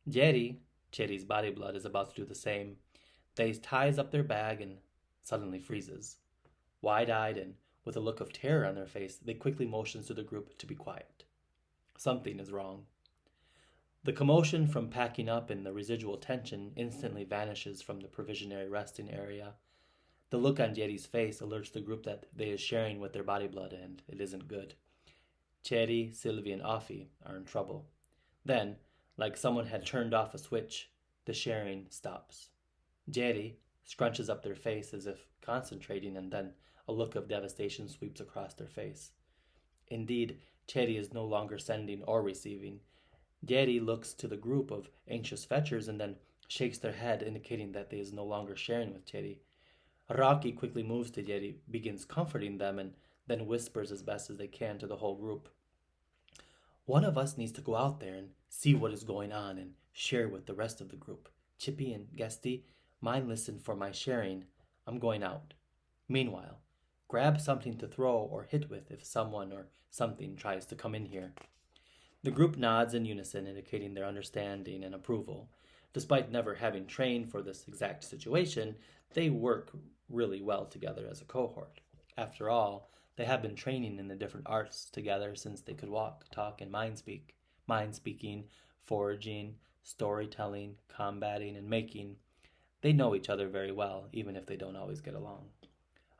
Cherry's body blood is about to do the same. They ties up their bag and suddenly freezes. Wide-eyed and with a look of terror on their face, they quickly motions to the group to be quiet. Something is wrong. The commotion from packing up and the residual tension instantly vanishes from the provisionary resting area. The look on Jerry's face alerts the group that they is sharing with their body blood, and it isn't good. Cherry, Sylvie, and Offie are in trouble. Then, like someone had turned off a switch, the sharing stops. Jerry scrunches up their face as if concentrating, and then a look of devastation sweeps across their face. Indeed, Cherry is no longer sending or receiving. Jerry looks to the group of anxious fetchers and then shakes their head, indicating that they is no longer sharing with Cherry. Rocky quickly moves to Jerry, begins comforting them, and then whispers as best as they can to the whole group. One of us needs to go out there and see what is going on and share with the rest of the group. Chippy and Guesty, mind listen for my sharing. I'm going out. Meanwhile, grab something to throw or hit with if someone or something tries to come in here. The group nods in unison, indicating their understanding and approval. Despite never having trained for this exact situation, they work really well together as a cohort. After all, they have been training in the different arts together since they could walk, talk, and mind speak. Mind speaking, foraging, storytelling, combating, and making. They know each other very well, even if they don't always get along.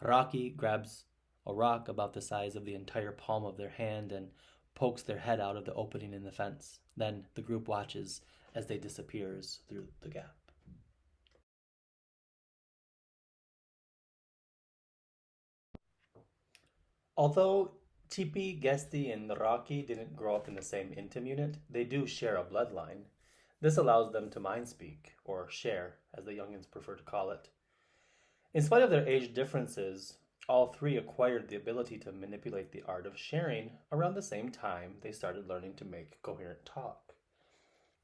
Rocky grabs a rock about the size of the entire palm of their hand and pokes their head out of the opening in the fence. Then the group watches as they disappears through the gap. Although Chippy, Guesty, and Rocky didn't grow up in the same intim unit, they do share a bloodline. This allows them to mind speak, or share, as the youngins prefer to call it. In spite of their age differences, all three acquired the ability to manipulate the art of sharing around the same time they started learning to make coherent talk.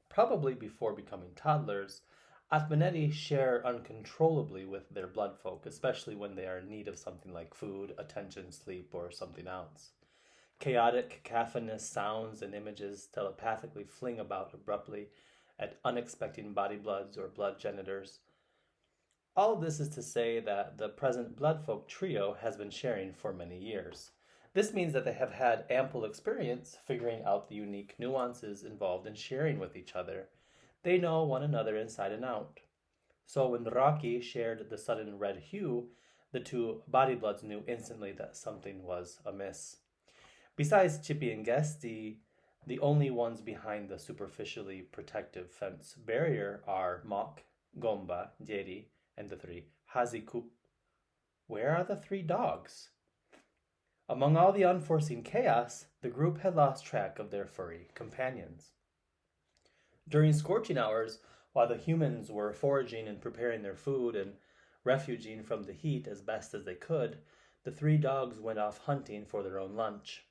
Probably before becoming toddlers, Atmanetti share uncontrollably with their bloodfolk, especially when they are in need of something like food, attention, sleep, or something else. Chaotic, cacophonous sounds and images telepathically fling about abruptly at unexpected body bloods or blood generators. All of this is to say that the present bloodfolk trio has been sharing for many years. This means that they have had ample experience figuring out the unique nuances involved in sharing with each other. They know one another inside and out. So when Rocky shared the sudden red hue, the two body bloods knew instantly that something was amiss. Besides Chippy and Guesty, the only ones behind the superficially protective fence barrier are Mok, Gomba, Jeri, and the three Haziku. Where are the three dogs? Among all the unforeseen chaos, the group had lost track of their furry companions. During scorching hours, while the humans were foraging and preparing their food and refuging from the heat as best as they could, the three dogs went off hunting for their own lunch.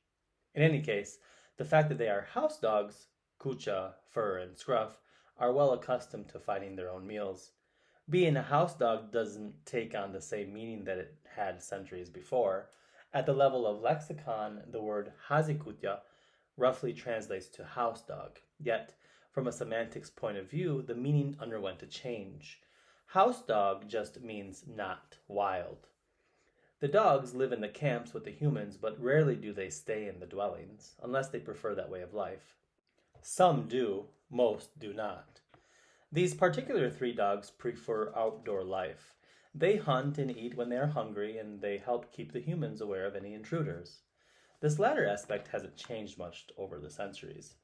In any case, the fact that they are house dogs, Kucha, Fur, and Scruff, are well accustomed to finding their own meals. Being a house dog doesn't take on the same meaning that it had centuries before. At the level of lexicon, the word hazikutya roughly translates to house dog. Yet, from a semantics point of view, the meaning underwent a change. House dog just means not wild. The dogs live in the camps with the humans, but rarely do they stay in the dwellings, unless they prefer that way of life. Some do, most do not. These particular three dogs prefer outdoor life. They hunt and eat when they are hungry, and they help keep the humans aware of any intruders. This latter aspect hasn't changed much over the centuries.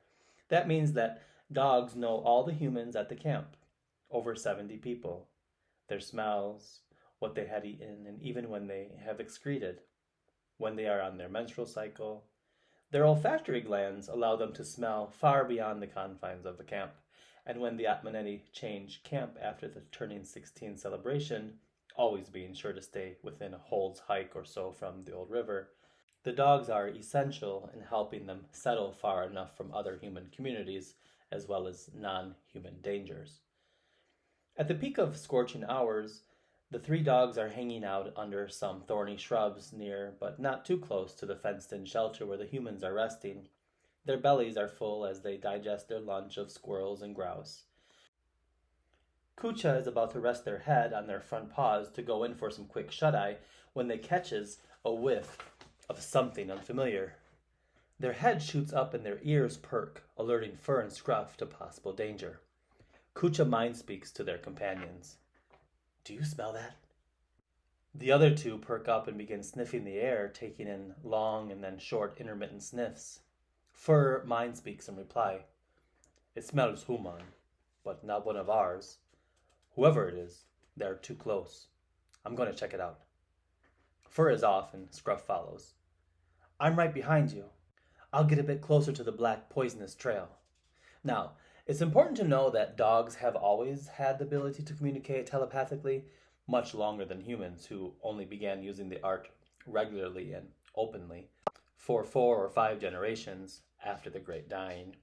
That means that dogs know all the humans at the camp, over 70 people, their smells, what they had eaten, and even when they have excreted, when they are on their menstrual cycle. Their olfactory glands allow them to smell far beyond the confines of the camp, and when the Atmaneni change camp after the turning 16 celebration, always being sure to stay within a hole's hike or so from the old river, the dogs are essential in helping them settle far enough from other human communities as well as non-human dangers. At the peak of scorching hours, the three dogs are hanging out under some thorny shrubs near, but not too close to the fenced-in shelter where the humans are resting. Their bellies are full as they digest their lunch of squirrels and grouse. Kucha is about to rest their head on their front paws to go in for some quick shut-eye when they catches a whiff of something unfamiliar. Their head shoots up and their ears perk, alerting Fur and Scruff to possible danger. Kucha mind speaks to their companions. "Do you smell that?" The other two perk up and begin sniffing the air, taking in long and then short intermittent sniffs. Fur mind speaks in reply. "It smells human, but not one of ours. Whoever it is, they're too close. I'm going to check it out." Fur is off and Scruff follows. "I'm right behind you. I'll get a bit closer to the black poisonous trail." Now, it's important to know that dogs have always had the ability to communicate telepathically, much longer than humans, who only began using the art regularly and openly for 4 or 5 generations after the Great Dying.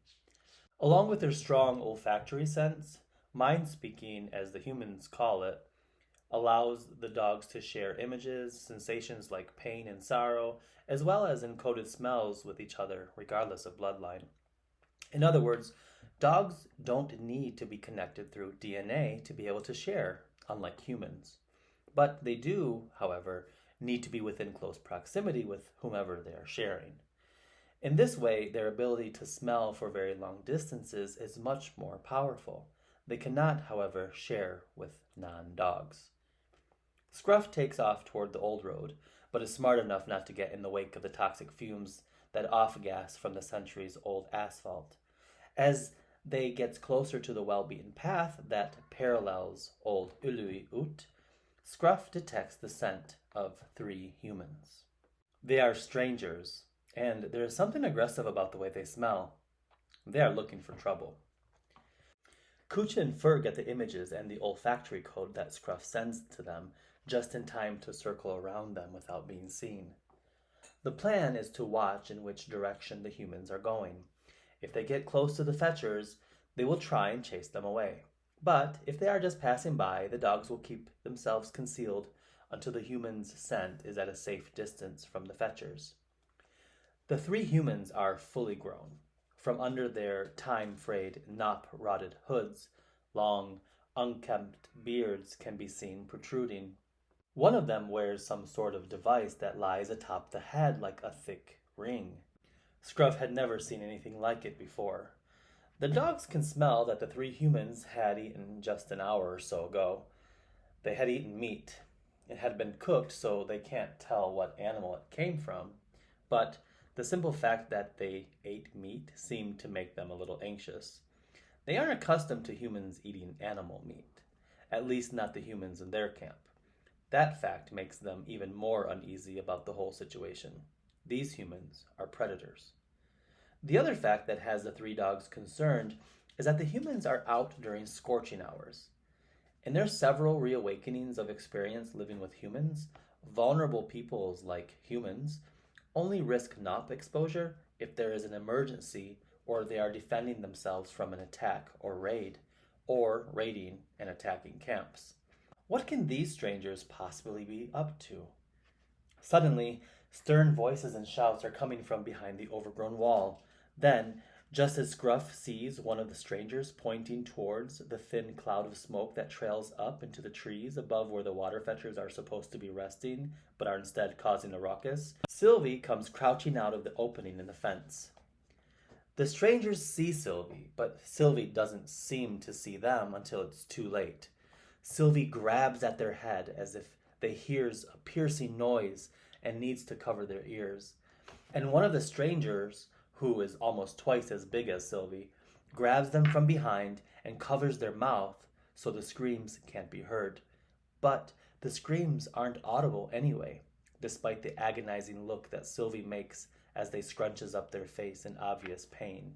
Along with their strong olfactory sense, mind speaking, as the humans call it, allows the dogs to share images, sensations like pain and sorrow, as well as encoded smells with each other, regardless of bloodline. In other words, dogs don't need to be connected through DNA to be able to share, unlike humans. But they do, however, need to be within close proximity with whomever they are sharing. In this way, their ability to smell for very long distances is much more powerful. They cannot, however, share with non-dogs. Scruff takes off toward the old road, but is smart enough not to get in the wake of the toxic fumes that off-gas from the centuries-old asphalt. As they gets closer to the well-beaten path that parallels old Ului Ut, Scruff detects the scent of 3 humans. They are strangers, and there is something aggressive about the way they smell. They are looking for trouble. Kucha and Fur get the images and the olfactory code that Scruff sends to them just in time to circle around them without being seen. The plan is to watch in which direction the humans are going. If they get close to the fetchers, they will try and chase them away. But if they are just passing by, the dogs will keep themselves concealed until the humans' scent is at a safe distance from the fetchers. The 3 humans are fully grown. From under their time-frayed, knot-rotted hoods, long, unkempt beards can be seen protruding. One of them wears some sort of device that lies atop the head like a thick ring. Scruff had never seen anything like it before. The dogs can smell that the 3 humans had eaten just an hour or so ago. They had eaten meat. It had been cooked, so they can't tell what animal it came from, but the simple fact that they ate meat seemed to make them a little anxious. They aren't accustomed to humans eating animal meat, at least not the humans in their camp. That fact makes them even more uneasy about the whole situation. These humans are predators. The other fact that has the 3 dogs concerned is that the humans are out during scorching hours. In their several reawakenings of experience living with humans, vulnerable peoples like humans only risk NOP exposure if there is an emergency or they are defending themselves from an attack or raid, or raiding and attacking camps. What can these strangers possibly be up to? Suddenly, stern voices and shouts are coming from behind the overgrown wall. Then, Just as Scruff sees one of the strangers pointing towards the thin cloud of smoke that trails up into the trees above where the Waterfetchers are supposed to be resting, but are instead causing a ruckus, Sylvie comes crouching out of the opening in the fence. The strangers see Sylvie, but Sylvie doesn't seem to see them until it's too late. Sylvie grabs at their head as if they hears a piercing noise and needs to cover their ears. And one of the strangers, who is almost twice as big as Sylvie, grabs them from behind and covers their mouth so the screams can't be heard. But the screams aren't audible anyway, despite the agonizing look that Sylvie makes as they scrunches up their face in obvious pain.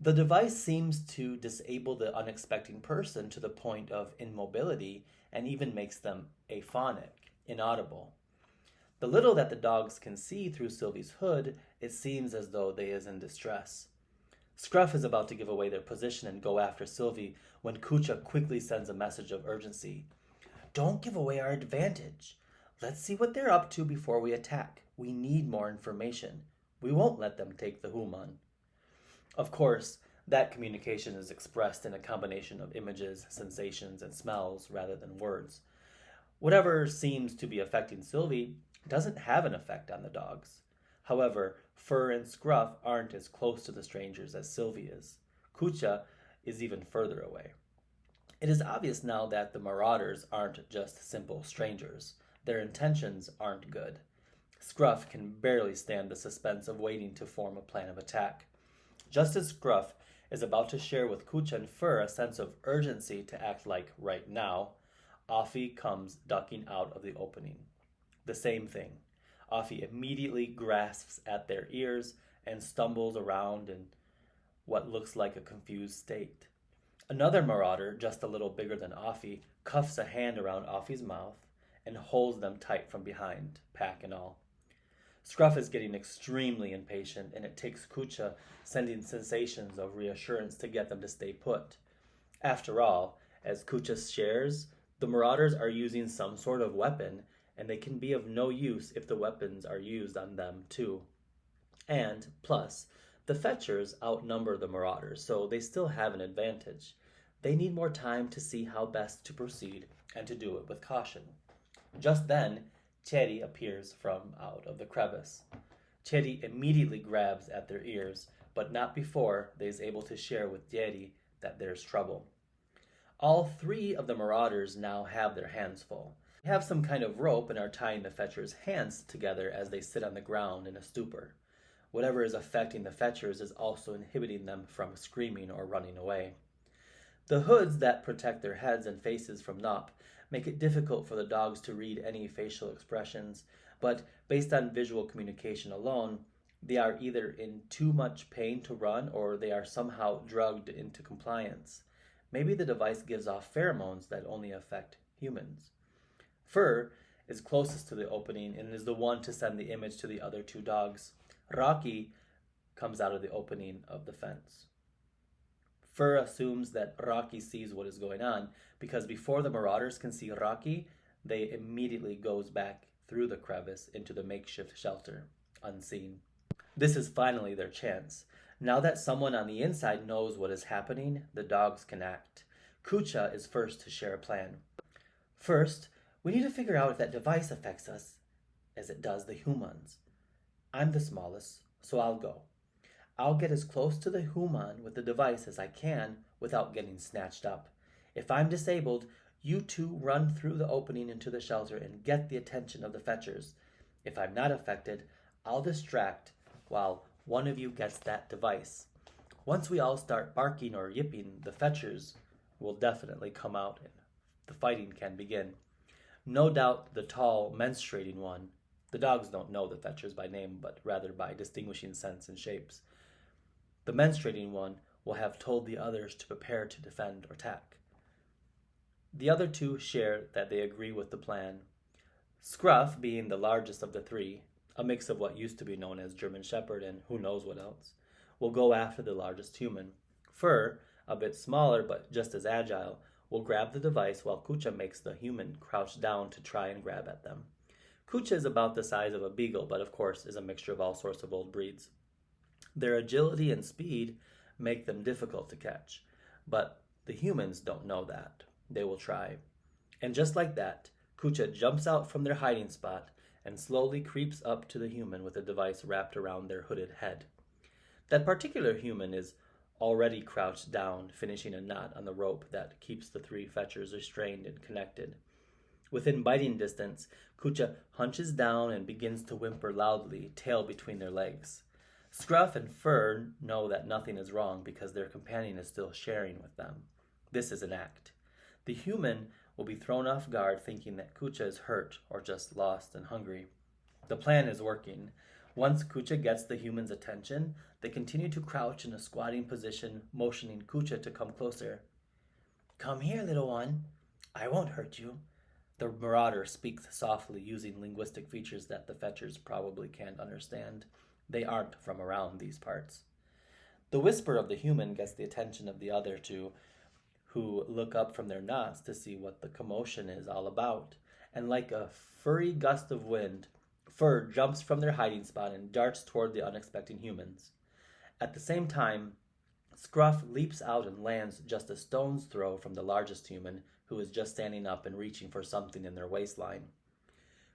The device seems to disable the unexpecting person to the point of immobility and even makes them aphonic, inaudible. The little that the dogs can see through Sylvie's hood, it seems as though they is in distress. Scruff is about to give away their position and go after Sylvie when Kucha quickly sends a message of urgency. Don't give away our advantage. Let's see what they're up to before we attack. We need more information. We won't let them take the human. Of course, that communication is expressed in a combination of images, sensations, and smells rather than words. Whatever seems to be affecting Sylvie doesn't have an effect on the dogs. However, Fur and Scruff aren't as close to the strangers as Sylvie is. Kucha is even further away. It is obvious now that the marauders aren't just simple strangers. Their intentions aren't good. Scruff can barely stand the suspense of waiting to form a plan of attack. Just as Scruff is about to share with Kucha and Fur a sense of urgency to act like right now, Offie comes ducking out of the opening. The same thing. Offie immediately grasps at their ears and stumbles around in what looks like a confused state. Another marauder, just a little bigger than Offie, cuffs a hand around Offie's mouth and holds them tight from behind, pack and all. Scruff is getting extremely impatient, and it takes Kucha sending sensations of reassurance to get them to stay put. After all, as Kucha shares, the marauders are using some sort of weapon, and they can be of no use if the weapons are used on them too. And, plus, the Fetchers outnumber the marauders, so they still have an advantage. They need more time to see how best to proceed, and to do it with caution. Just then, Cherry appears from out of the crevice. Cherry immediately grabs at their ears, but not before they is able to share with Cherry that there's trouble. All three of the marauders now have their hands full. They have some kind of rope and are tying the Fetchers' hands together as they sit on the ground in a stupor. Whatever is affecting the Fetchers is also inhibiting them from screaming or running away. The hoods that protect their heads and faces from Nop make it difficult for the dogs to read any facial expressions, but based on visual communication alone, they are either in too much pain to run or they are somehow drugged into compliance. Maybe the device gives off pheromones that only affect humans. Fur is closest to the opening and is the one to send the image to the other two dogs. Rocky comes out of the opening of the fence. Fur assumes that Rocky sees what is going on because before the marauders can see Rocky, they immediately goes back through the crevice into the makeshift shelter, unseen. This is finally their chance. Now that someone on the inside knows what is happening, the dogs can act. Kucha is first to share a plan. First, we need to figure out if that device affects us as it does the humans. I'm the smallest, so I'll go. I'll get as close to the human with the device as I can without getting snatched up. If I'm disabled, you two run through the opening into the shelter and get the attention of the Fetchers. If I'm not affected, I'll distract while one of you gets that device. Once we all start barking or yipping, the Fetchers will definitely come out and the fighting can begin. No doubt the tall, menstruating one, the dogs don't know the Fetchers by name, but rather by distinguishing scents and shapes. The menstruating one will have told the others to prepare to defend or attack. The other two share that they agree with the plan. Scruff, being the largest of the three, a mix of what used to be known as German Shepherd and who knows what else, will go after the largest human. Fur, a bit smaller but just as agile, will grab the device while Kucha makes the human crouch down to try and grab at them. Kucha is about the size of a beagle, but of course is a mixture of all sorts of old breeds. Their agility and speed make them difficult to catch, but the humans don't know that. They will try. And just like that, Kucha jumps out from their hiding spot and slowly creeps up to the human with a device wrapped around their hooded head. That particular human is already crouched down, finishing a knot on the rope that keeps the three fetchers restrained and connected. Within biting distance, Kucha hunches down and begins to whimper loudly, tail between their legs. Scruff and Fur know that nothing is wrong because their companion is still sharing with them. This is an act. The human will be thrown off guard thinking that Kucha is hurt or just lost and hungry. The plan is working. Once Kucha gets the human's attention, they continue to crouch in a squatting position, motioning Kucha to come closer. "Come here, little one. I won't hurt you." The marauder speaks softly, using linguistic features that the fetchers probably can't understand. They aren't from around these parts. The whisper of the human gets the attention of the other two, who look up from their knots to see what the commotion is all about. And like a furry gust of wind, Fur jumps from their hiding spot and darts toward the unexpected humans. At the same time, Scruff leaps out and lands just a stone's throw from the largest human, who is just standing up and reaching for something in their waistline.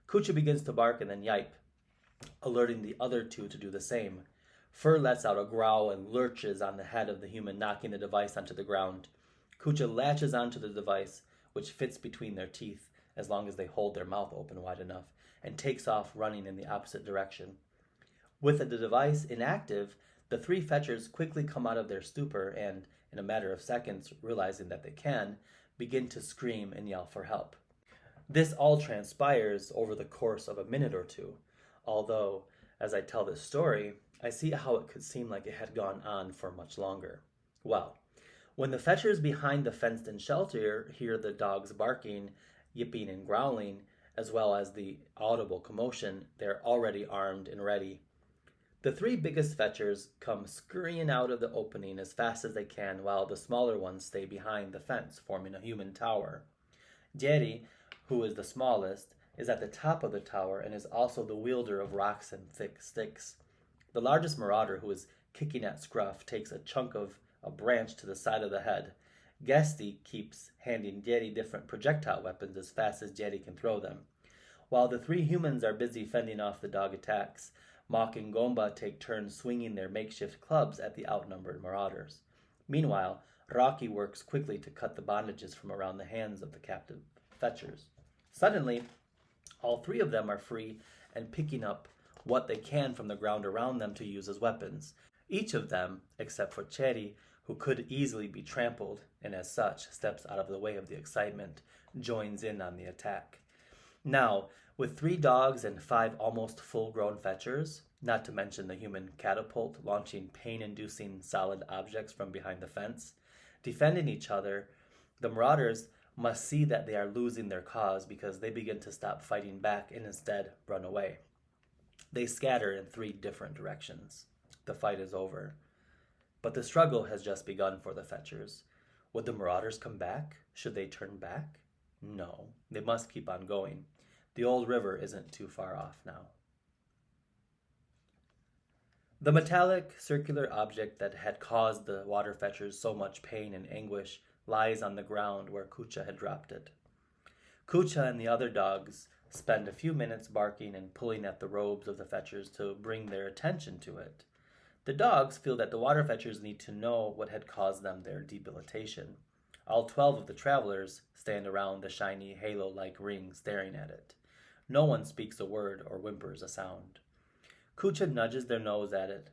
Kucha begins to bark and then yipe, alerting the other two to do the same. Fur lets out a growl and lurches on the head of the human, knocking the device onto the ground. Kucha latches onto the device, which fits between their teeth as long as they hold their mouth open wide enough, and takes off running in the opposite direction. With the device inactive, the three fetchers quickly come out of their stupor and, in a matter of seconds, realizing that they can, begin to scream and yell for help. This all transpires over the course of a minute or two, although, as I tell this story, I see how it could seem like it had gone on for much longer. Well, when the fetchers behind the fenced-in shelter hear the dogs barking, yipping and growling, as well as the audible commotion, they're already armed and ready. The three biggest fetchers come scurrying out of the opening as fast as they can, while the smaller ones stay behind the fence, forming a human tower. Jerry, who is the smallest, is at the top of the tower and is also the wielder of rocks and thick sticks. The largest marauder, who is kicking at Scruff, takes a chunk of a branch to the side of the head. Guesty keeps handing Jerry different projectile weapons as fast as Jerry can throw them. While the three humans are busy fending off the dog attacks, Mock and Gomba take turns swinging their makeshift clubs at the outnumbered marauders. Meanwhile, Rocky works quickly to cut the bondages from around the hands of the captive fetchers. Suddenly, all three of them are free and picking up what they can from the ground around them to use as weapons. Each of them, except for Cherry, who could easily be trampled, and as such steps out of the way of the excitement, joins in on the attack. Now, with 3 dogs and 5 almost full-grown fetchers, not to mention the human catapult launching pain-inducing solid objects from behind the fence, defending each other, the marauders must see that they are losing their cause because they begin to stop fighting back and instead run away. They scatter in 3 different directions. The fight is over. But the struggle has just begun for the fetchers. Would the marauders come back? Should they turn back? No, they must keep on going. The old river isn't too far off now. The metallic, circular object that had caused the Waterfetchers so much pain and anguish lies on the ground where Kucha had dropped it. Kucha and the other dogs spend a few minutes barking and pulling at the robes of the fetchers to bring their attention to it. The dogs feel that the Waterfetchers need to know what had caused them their debilitation. All 12 of the travelers stand around the shiny halo-like ring staring at it. No one speaks a word or whimpers a sound. Kucha nudges their nose at it.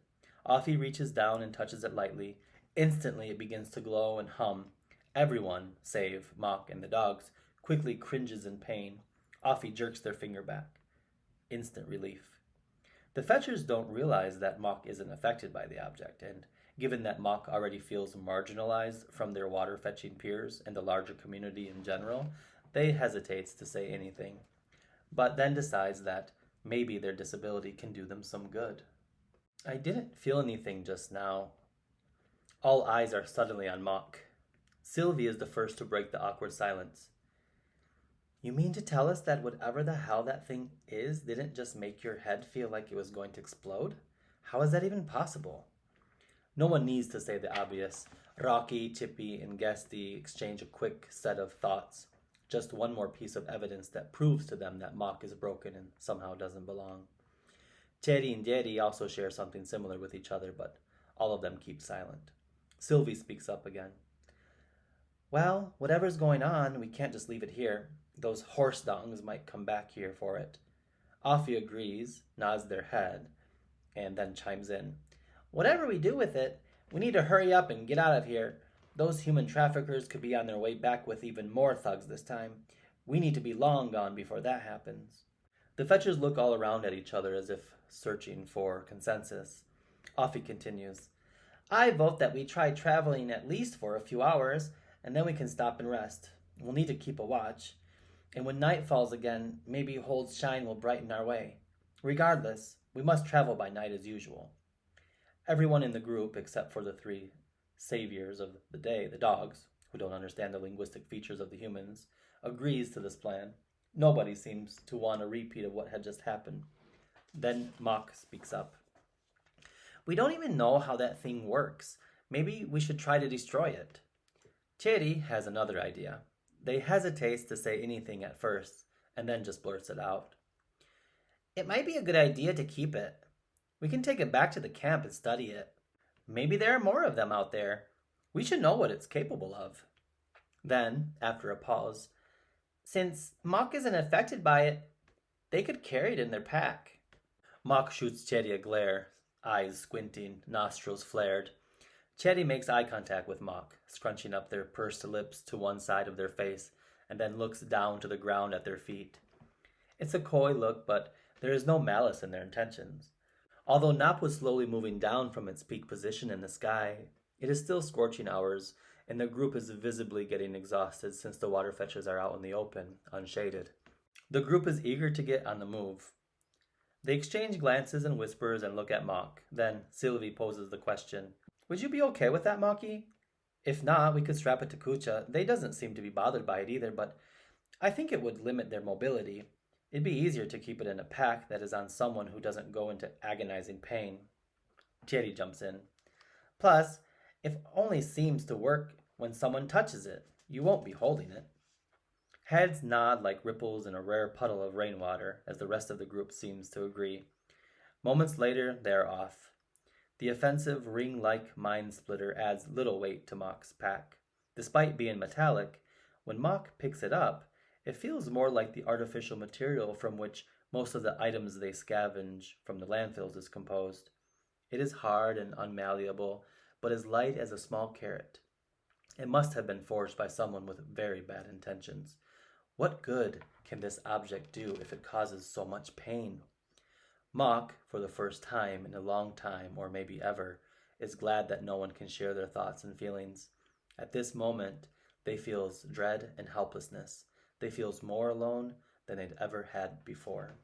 Offie reaches down and touches it lightly. Instantly it begins to glow and hum. Everyone, save Mock and the dogs, quickly cringes in pain. Offie jerks their finger back. Instant relief. The fetchers don't realize that Mock isn't affected by the object, and given that Mock already feels marginalized from their water-fetching peers and the larger community in general, they hesitates to say anything, but then decides that maybe their disability can do them some good. I didn't feel anything just now. All eyes are suddenly on Mock. Sylvie is the first to break the awkward silence. You mean to tell us that whatever the hell that thing is didn't just make your head feel like it was going to explode? How is that even possible? No one needs to say the obvious. Rocky, Chippy, and Guesty exchange a quick set of thoughts. Just one more piece of evidence that proves to them that Mock is broken and somehow doesn't belong. Cherry and Jerry also share something similar with each other, but all of them keep silent. Sylvie speaks up again. Well, whatever's going on, we can't just leave it here. Those horse dongs might come back here for it. Offie agrees, nods their head, and then chimes in. Whatever we do with it, we need to hurry up and get out of here. Those human traffickers could be on their way back with even more thugs this time. We need to be long gone before that happens. The Fetchers look all around at each other as if searching for consensus. Offie continues. I vote that we try traveling at least for a few hours, and then we can stop and rest. We'll need to keep a watch. And when night falls again, maybe Hold's shine will brighten our way. Regardless, we must travel by night as usual. Everyone in the group, except for the three saviors of the day, the dogs, who don't understand the linguistic features of the humans, agrees to this plan. Nobody seems to want a repeat of what had just happened. Then Mock speaks up. We don't even know how that thing works. Maybe we should try to destroy it. Cherry has another idea. They hesitate to say anything at first, and then just blurts it out. It might be a good idea to keep it. We can take it back to the camp and study it. Maybe there are more of them out there. We should know what it's capable of. Then, after a pause, since Mock isn't affected by it, they could carry it in their pack. Mock shoots Cherry a glare, eyes squinting, nostrils flared. Cherry makes eye contact with Mock, scrunching up their pursed lips to one side of their face, and then looks down to the ground at their feet. It's a coy look, but there is no malice in their intentions. Although Nap was slowly moving down from its peak position in the sky, it is still scorching hours, and the group is visibly getting exhausted since the Waterfetchers are out in the open, unshaded. The group is eager to get on the move. They exchange glances and whispers and look at Mock. Then Sylvie poses the question, Would you be okay with that, Mocky? If not, we could strap it to Kucha. They doesn't seem to be bothered by it either, but I think it would limit their mobility. It'd be easier to keep it in a pack that is on someone who doesn't go into agonizing pain. Cherry jumps in. Plus, if only seems to work when someone touches it, you won't be holding it. Heads nod like ripples in a rare puddle of rainwater as the rest of the group seems to agree. Moments later, they're off. The offensive ring-like mind splitter adds little weight to Mock's pack. Despite being metallic, when Mock picks it up, it feels more like the artificial material from which most of the items they scavenge from the landfills is composed. It is hard and unmalleable, but as light as a small carrot. It must have been forged by someone with very bad intentions. What good can this object do if it causes so much pain? Mock, for the first time in a long time, or maybe ever, is glad that no one can share their thoughts and feelings. At this moment, they feel dread and helplessness. They feel more alone than they'd ever had before.